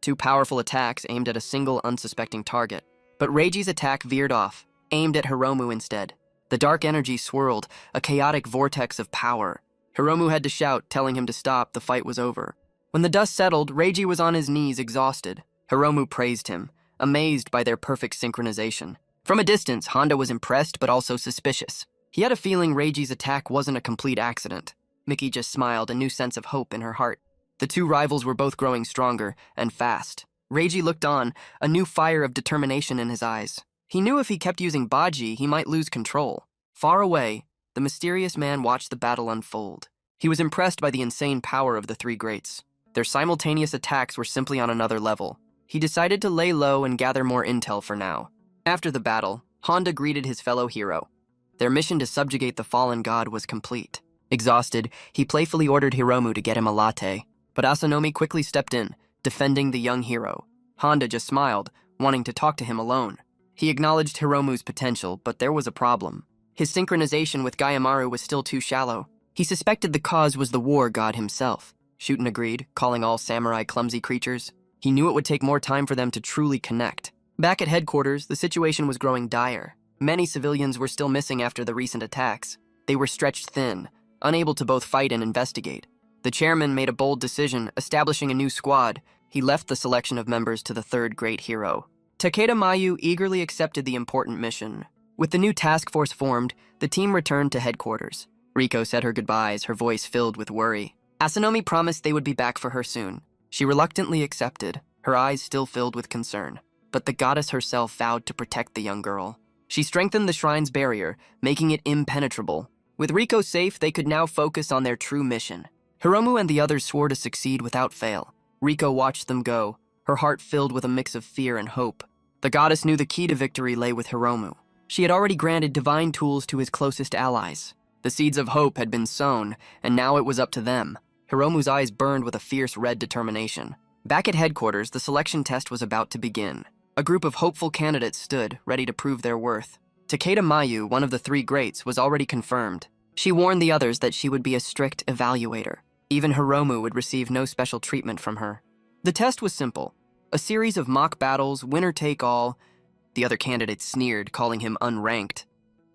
two powerful attacks aimed at a single unsuspecting target. But Reiji's attack veered off, aimed at Hiromu instead. The dark energy swirled, a chaotic vortex of power. Hiromu had to shout, telling him to stop, the fight was over. When the dust settled, Reiji was on his knees, exhausted. Hiromu praised him, amazed by their perfect synchronization. From a distance, Honda was impressed but also suspicious. He had a feeling Reiji's attack wasn't a complete accident. Miki just smiled, a new sense of hope in her heart. The two rivals were both growing stronger and fast. Reiji looked on, a new fire of determination in his eyes. He knew if he kept using Baji, he might lose control. Far away, the mysterious man watched the battle unfold. He was impressed by the insane power of the three greats. Their simultaneous attacks were simply on another level. He decided to lay low and gather more intel for now. After the battle, Honda greeted his fellow hero. Their mission to subjugate the fallen god was complete. Exhausted, he playfully ordered Hiromu to get him a latte, but Asanomi quickly stepped in, defending the young hero. Honda just smiled, wanting to talk to him alone. He acknowledged Hiromu's potential, but there was a problem. His synchronization with Gayamaru was still too shallow. He suspected the cause was the war god himself. Shuten agreed, calling all samurai clumsy creatures. He knew it would take more time for them to truly connect. Back at headquarters, the situation was growing dire. Many civilians were still missing after the recent attacks. They were stretched thin, unable to both fight and investigate. The chairman made a bold decision, establishing a new squad. He left the selection of members to the third great hero. Takeda Mayu eagerly accepted the important mission. With the new task force formed, the team returned to headquarters. Riko said her goodbyes, her voice filled with worry. Asanomi promised they would be back for her soon. She reluctantly accepted, her eyes still filled with concern. But the goddess herself vowed to protect the young girl. She strengthened the shrine's barrier, making it impenetrable. With Riko safe, they could now focus on their true mission. Hiromu and the others swore to succeed without fail. Riko watched them go, her heart filled with a mix of fear and hope. The goddess knew the key to victory lay with Hiromu. She had already granted divine tools to his closest allies. The seeds of hope had been sown, and now it was up to them. Hiromu's eyes burned with a fierce red determination. Back at headquarters, the selection test was about to begin. A group of hopeful candidates stood, ready to prove their worth. Takeda Mayu, one of the three greats, was already confirmed. She warned the others that she would be a strict evaluator. Even Hiromu would receive no special treatment from her. The test was simple. A series of mock battles, winner take all. The other candidates sneered, calling him unranked.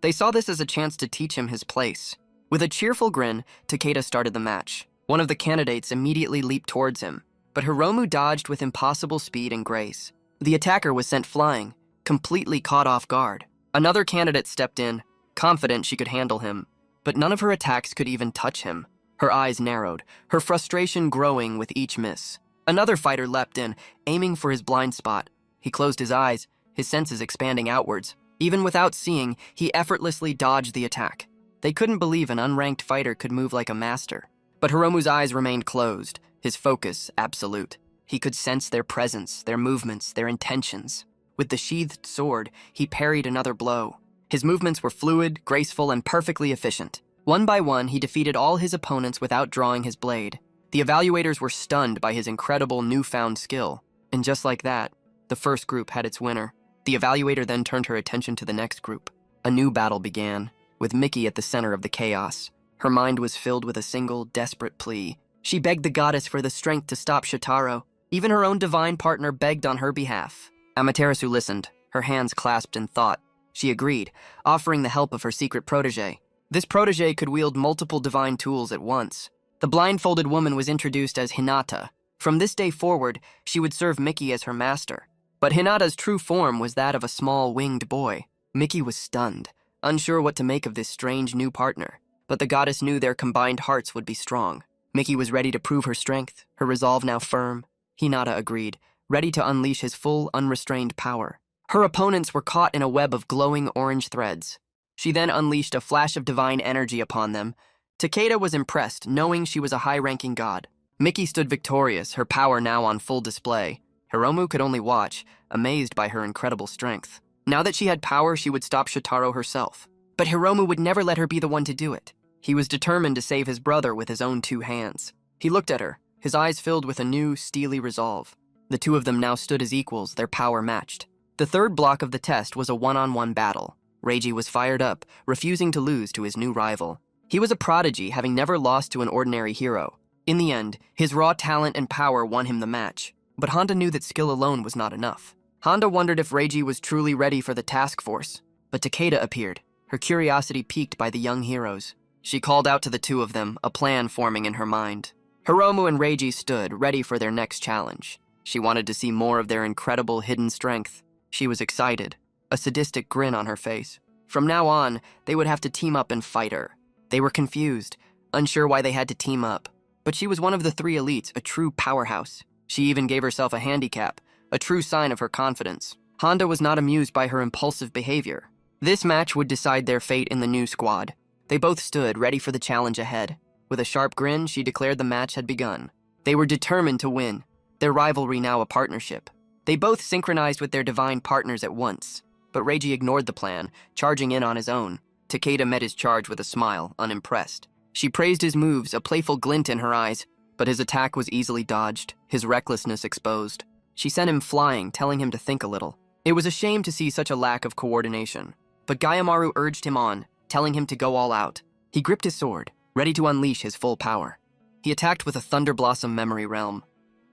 They saw this as a chance to teach him his place. With a cheerful grin, Takeda started the match. One of the candidates immediately leaped towards him, but Hiromu dodged with impossible speed and grace. The attacker was sent flying, completely caught off guard. Another candidate stepped in, confident she could handle him, but none of her attacks could even touch him. Her eyes narrowed, her frustration growing with each miss. Another fighter leapt in, aiming for his blind spot. He closed his eyes, his senses expanding outwards. Even without seeing, he effortlessly dodged the attack. They couldn't believe an unranked fighter could move like a master. But Hiromu's eyes remained closed, his focus absolute. He could sense their presence, their movements, their intentions. With the sheathed sword, he parried another blow. His movements were fluid, graceful, and perfectly efficient. One by one, he defeated all his opponents without drawing his blade. The evaluators were stunned by his incredible newfound skill. And just like that, the first group had its winner. The evaluator then turned her attention to the next group. A new battle began, with Miki at the center of the chaos. Her mind was filled with a single, desperate plea. She begged the goddess for the strength to stop Shotaro. Even her own divine partner begged on her behalf. Amaterasu listened, her hands clasped in thought. She agreed, offering the help of her secret protege. This protege could wield multiple divine tools at once. The blindfolded woman was introduced as Hinata. From this day forward, she would serve Miki as her master. But Hinata's true form was that of a small, winged boy. Miki was stunned, unsure what to make of this strange new partner. But the goddess knew their combined hearts would be strong. Miki was ready to prove her strength, her resolve now firm. Hinata agreed, ready to unleash his full, unrestrained power. Her opponents were caught in a web of glowing orange threads. She then unleashed a flash of divine energy upon them. Takeda was impressed, knowing she was a high-ranking god. Miki stood victorious, her power now on full display. Hiromu could only watch, amazed by her incredible strength. Now that she had power, she would stop Shotaro herself. But Hiromu would never let her be the one to do it. He was determined to save his brother with his own two hands. He looked at her, his eyes filled with a new, steely resolve. The two of them now stood as equals, their power matched. The third block of the test was a one-on-one battle. Reiji was fired up, refusing to lose to his new rival. He was a prodigy, having never lost to an ordinary hero. In the end, his raw talent and power won him the match. But Honda knew that skill alone was not enough. Honda wondered if Reiji was truly ready for the task force. But Takeda appeared, her curiosity piqued by the young heroes. She called out to the two of them, a plan forming in her mind. Hiromu and Reiji stood, ready for their next challenge. She wanted to see more of their incredible hidden strength. She was excited, a sadistic grin on her face. From now on, they would have to team up and fight her. They were confused, unsure why they had to team up. But she was one of the three elites, a true powerhouse. She even gave herself a handicap, a true sign of her confidence. Honda was not amused by her impulsive behavior. This match would decide their fate in the new squad. They both stood, ready for the challenge ahead. With a sharp grin, she declared the match had begun. They were determined to win, their rivalry now a partnership. They both synchronized with their divine partners at once, but Reiji ignored the plan, charging in on his own. Takeda met his charge with a smile, unimpressed. She praised his moves, a playful glint in her eyes, but his attack was easily dodged, his recklessness exposed. She sent him flying, telling him to think a little. It was a shame to see such a lack of coordination, but Gayamaru urged him on, telling him to go all out. He gripped his sword, ready to unleash his full power. He attacked with a Thunder Blossom memory realm.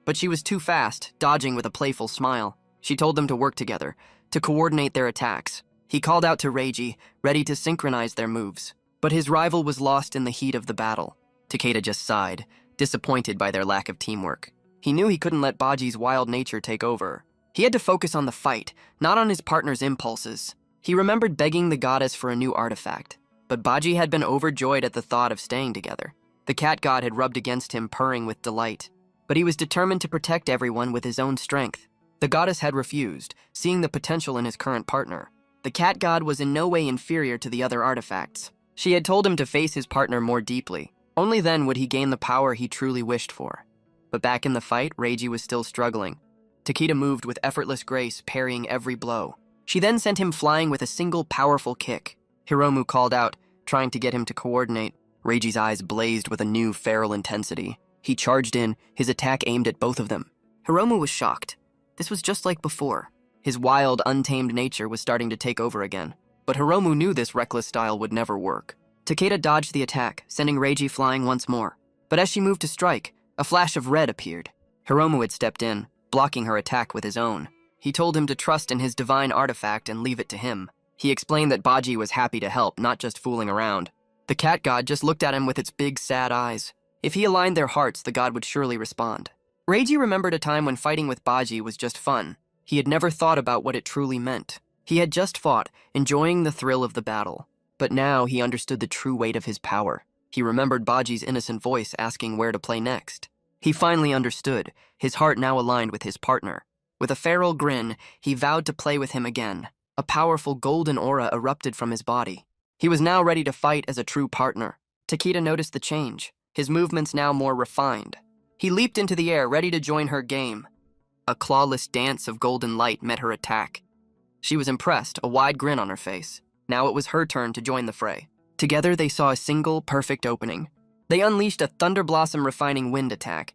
But she was too fast, dodging with a playful smile. She told them to work together, to coordinate their attacks. He called out to Reiji, ready to synchronize their moves. But his rival was lost in the heat of the battle. Takeda just sighed, disappointed by their lack of teamwork. He knew he couldn't let Baji's wild nature take over. He had to focus on the fight, not on his partner's impulses. He remembered begging the goddess for a new artifact, but Baji had been overjoyed at the thought of staying together. The cat god had rubbed against him, purring with delight, but he was determined to protect everyone with his own strength. The goddess had refused, seeing the potential in his current partner. The cat god was in no way inferior to the other artifacts. She had told him to face his partner more deeply. Only then would he gain the power he truly wished for. But back in the fight, Reiji was still struggling. Takeda moved with effortless grace, parrying every blow. She then sent him flying with a single powerful kick. Hiromu called out, trying to get him to coordinate. Reiji's eyes blazed with a new feral intensity. He charged in, his attack aimed at both of them. Hiromu was shocked. This was just like before. His wild, untamed nature was starting to take over again. But Hiromu knew this reckless style would never work. Takeda dodged the attack, sending Reiji flying once more. But as she moved to strike, a flash of red appeared. Hiromu had stepped in, blocking her attack with his own. He told him to trust in his divine artifact and leave it to him. He explained that Baji was happy to help, not just fooling around. The cat god just looked at him with its big, sad eyes. If he aligned their hearts, the god would surely respond. Reiji remembered a time when fighting with Baji was just fun. He had never thought about what it truly meant. He had just fought, enjoying the thrill of the battle. But now he understood the true weight of his power. He remembered Baji's innocent voice asking where to play next. He finally understood, his heart now aligned with his partner. With a feral grin, he vowed to play with him again. A powerful golden aura erupted from his body. He was now ready to fight as a true partner. Takeda noticed the change, his movements now more refined. He leaped into the air, ready to join her game. A clawless dance of golden light met her attack. She was impressed, a wide grin on her face. Now it was her turn to join the fray. Together they saw a single, perfect opening. They unleashed a Thunder Blossom refining wind attack.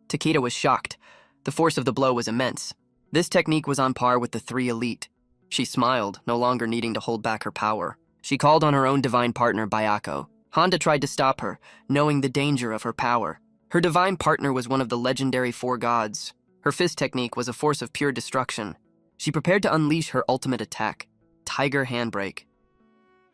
Takeda was shocked. The force of the blow was immense. This technique was on par with the three elite. She smiled, no longer needing to hold back her power. She called on her own divine partner, Bayako. Honda tried to stop her, knowing the danger of her power. Her divine partner was one of the legendary four gods. Her fist technique was a force of pure destruction. She prepared to unleash her ultimate attack, Tiger Handbrake.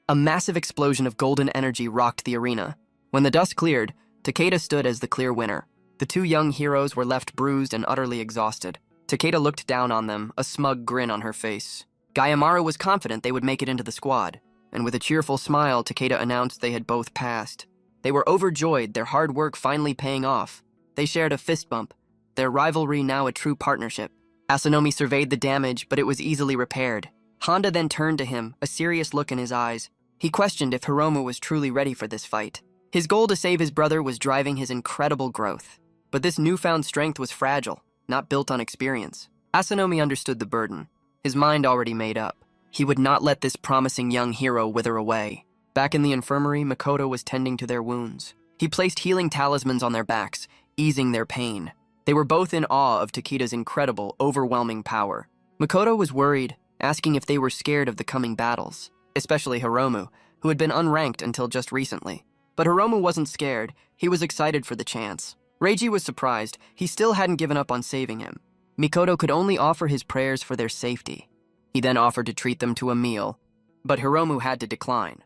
A massive explosion of golden energy rocked the arena. When the dust cleared, Takeda stood as the clear winner. The two young heroes were left bruised and utterly exhausted. Takeda looked down on them, a smug grin on her face. Gayamaru was confident they would make it into the squad, and with a cheerful smile, Takeda announced they had both passed. They were overjoyed, their hard work finally paying off. They shared a fist bump, their rivalry now a true partnership. Asanomi surveyed the damage, but it was easily repaired. Honda then turned to him, a serious look in his eyes. He questioned if Hiromu was truly ready for this fight. His goal to save his brother was driving his incredible growth. But this newfound strength was fragile, not built on experience. Asanomi understood the burden, his mind already made up. He would not let this promising young hero wither away. Back in the infirmary, Makoto was tending to their wounds. He placed healing talismans on their backs, easing their pain. They were both in awe of Takeda's incredible, overwhelming power. Makoto was worried, asking if they were scared of the coming battles, especially Hiromu, who had been unranked until just recently. But Hiromu wasn't scared, he was excited for the chance. Reiji was surprised, he still hadn't given up on saving him. Mikoto could only offer his prayers for their safety. He then offered to treat them to a meal, but Hiromu had to decline.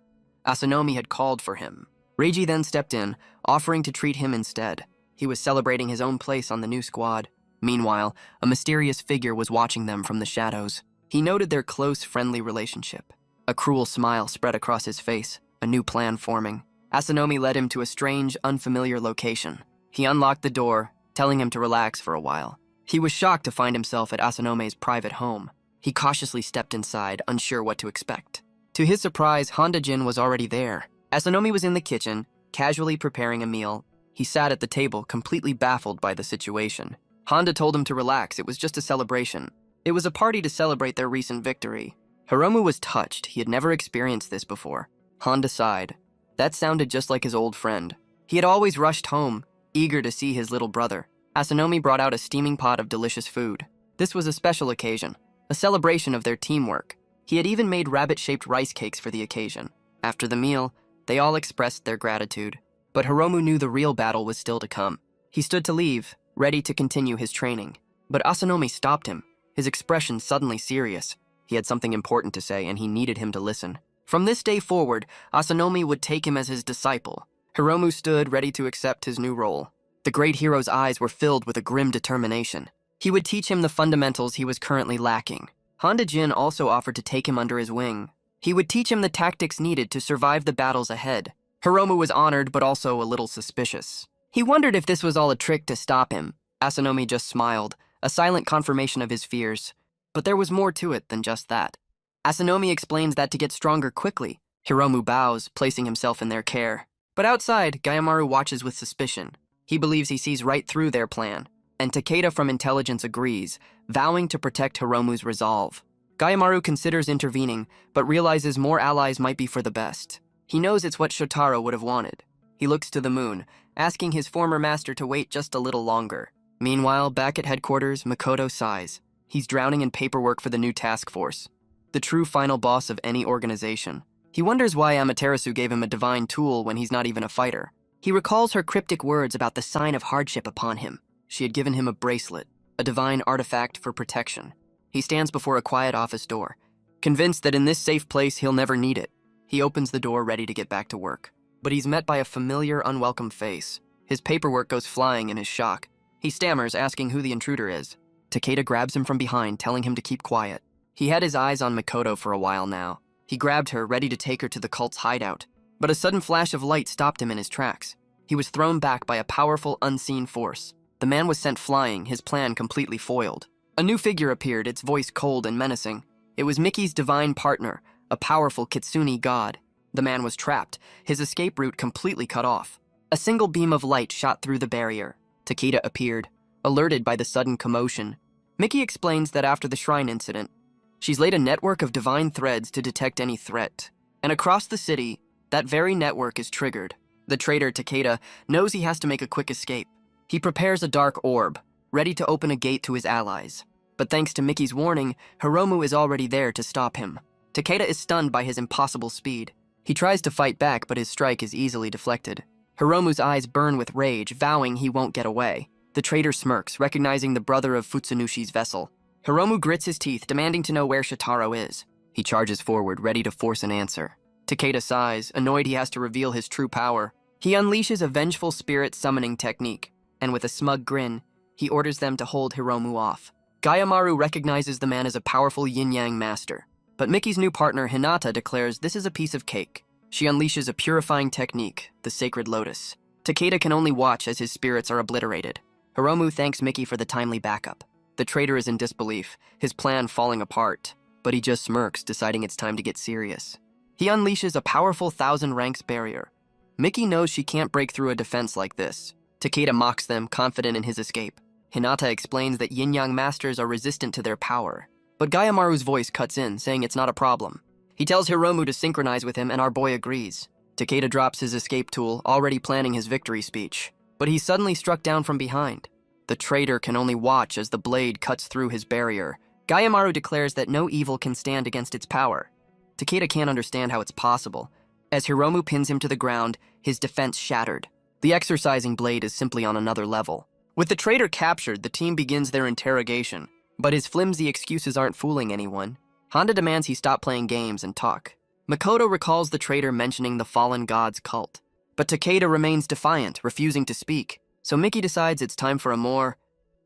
Asanomi had called for him. Reiji then stepped in, offering to treat him instead. He was celebrating his own place on the new squad. Meanwhile, a mysterious figure was watching them from the shadows. He noted their close, friendly relationship. A cruel smile spread across his face, a new plan forming. Asanomi led him to a strange, unfamiliar location. He unlocked the door, telling him to relax for a while. He was shocked to find himself at Asanomi's private home. He cautiously stepped inside, unsure what to expect. To his surprise, Honda-jin was already there. Asanomi was in the kitchen, casually preparing a meal. He sat at the table, completely baffled by the situation. Honda told him to relax, it was just a celebration. It was a party to celebrate their recent victory. Hiromu was touched, he had never experienced this before. Honda sighed. That sounded just like his old friend. He had always rushed home, eager to see his little brother. Asanomi brought out a steaming pot of delicious food. This was a special occasion, a celebration of their teamwork. He had even made rabbit-shaped rice cakes for the occasion. After the meal, they all expressed their gratitude. But Hiromu knew the real battle was still to come. He stood to leave, ready to continue his training. But Asanomi stopped him, his expression suddenly serious. He had something important to say, and he needed him to listen. From this day forward, Asanomi would take him as his disciple. Hiromu stood ready to accept his new role. The great hero's eyes were filled with a grim determination. He would teach him the fundamentals he was currently lacking. Honda Jin also offered to take him under his wing. He would teach him the tactics needed to survive the battles ahead. Hiromu was honored, but also a little suspicious. He wondered if this was all a trick to stop him. Asanomi just smiled, a silent confirmation of his fears. But there was more to it than just that. Asanomi explains that to get stronger quickly, Hiromu bows, placing himself in their care. But outside, Gayamaru watches with suspicion. He believes he sees right through their plan, and Takeda from intelligence agrees, vowing to protect Hiromu's resolve. Gayamaru considers intervening, but realizes more allies might be for the best. He knows it's what Shotaro would have wanted. He looks to the moon, asking his former master to wait just a little longer. Meanwhile, back at headquarters, Makoto sighs. He's drowning in paperwork for the new task force, the true final boss of any organization. He wonders why Amaterasu gave him a divine tool when he's not even a fighter. He recalls her cryptic words about the sign of hardship upon him. She had given him a bracelet, a divine artifact for protection. He stands before a quiet office door, convinced that in this safe place he'll never need it. He opens the door ready to get back to work, but he's met by a familiar, unwelcome face. His paperwork goes flying in his shock. He stammers, asking who the intruder is. Takeda grabs him from behind, telling him to keep quiet. He had his eyes on Makoto for a while now. He grabbed her, ready to take her to the cult's hideout. But a sudden flash of light stopped him in his tracks. He was thrown back by a powerful, unseen force. The man was sent flying, his plan completely foiled. A new figure appeared, its voice cold and menacing. It was Mickey's divine partner, a powerful kitsune god. The man was trapped, his escape route completely cut off. A single beam of light shot through the barrier. Takeda appeared, alerted by the sudden commotion. Mickey explains that after the shrine incident, she's laid a network of divine threads to detect any threat. And across the city, that very network is triggered. The traitor, Takeda, knows he has to make a quick escape. He prepares a dark orb, ready to open a gate to his allies. But thanks to Mickey's warning, Hiromu is already there to stop him. Takeda is stunned by his impossible speed. He tries to fight back, but his strike is easily deflected. Hiromu's eyes burn with rage, vowing he won't get away. The traitor smirks, recognizing the brother of Futsunushi's vessel. Hiromu grits his teeth, demanding to know where Shotaro is. He charges forward, ready to force an answer. Takeda sighs, annoyed he has to reveal his true power. He unleashes a vengeful spirit summoning technique, and with a smug grin, he orders them to hold Hiromu off. Gayamaru recognizes the man as a powerful yin-yang master, but Mickey's new partner, Hinata, declares this is a piece of cake. She unleashes a purifying technique, the Sacred Lotus. Takeda can only watch as his spirits are obliterated. Hiromu thanks Mickey for the timely backup. The traitor is in disbelief, his plan falling apart, but he just smirks, deciding it's time to get serious. He unleashes a powerful 1,000 ranks barrier. Mickey knows she can't break through a defense like this. Takeda mocks them, confident in his escape. Hinata explains that yin-yang masters are resistant to their power. But Gayamaru's voice cuts in, saying it's not a problem. He tells Hiromu to synchronize with him, and our boy agrees. Takeda drops his escape tool, already planning his victory speech. But he's suddenly struck down from behind. The traitor can only watch as the blade cuts through his barrier. Gayamaru declares that no evil can stand against its power. Takeda can't understand how it's possible. As Hiromu pins him to the ground, his defense shattered. The exorcising blade is simply on another level. With the traitor captured, the team begins their interrogation. But his flimsy excuses aren't fooling anyone. Honda demands he stop playing games and talk. Makoto recalls the traitor mentioning the fallen god's cult. But Takeda remains defiant, refusing to speak. So Mickey decides it's time for a more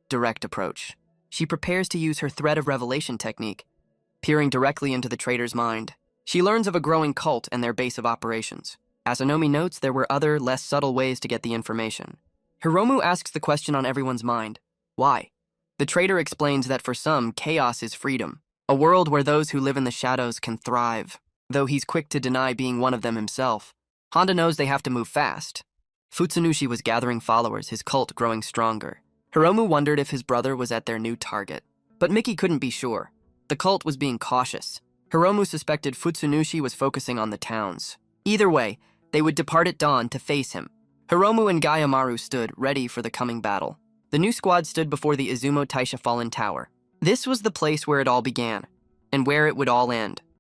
direct approach. She prepares to use her thread of revelation technique, peering directly into the traitor's mind. She learns of a growing cult and their base of operations. Asanomi notes there were other, less subtle ways to get the information. Hiromu asks the question on everyone's mind. Why? The traitor explains that for some, chaos is freedom, a world where those who live in the shadows can thrive. Though he's quick to deny being one of them himself, Honda knows they have to move fast. Futsunushi was gathering followers, his cult growing stronger. Hiromu wondered if his brother was at their new target. But Miki couldn't be sure. The cult was being cautious. Hiromu suspected Futsunushi was focusing on the towns. Either way, they would depart at dawn to face him. Hiromu and Gayamaru stood, ready for the coming battle. The new squad stood before the Izumo Taisha Fallen Tower. This was the place where it all began, and where it would all end.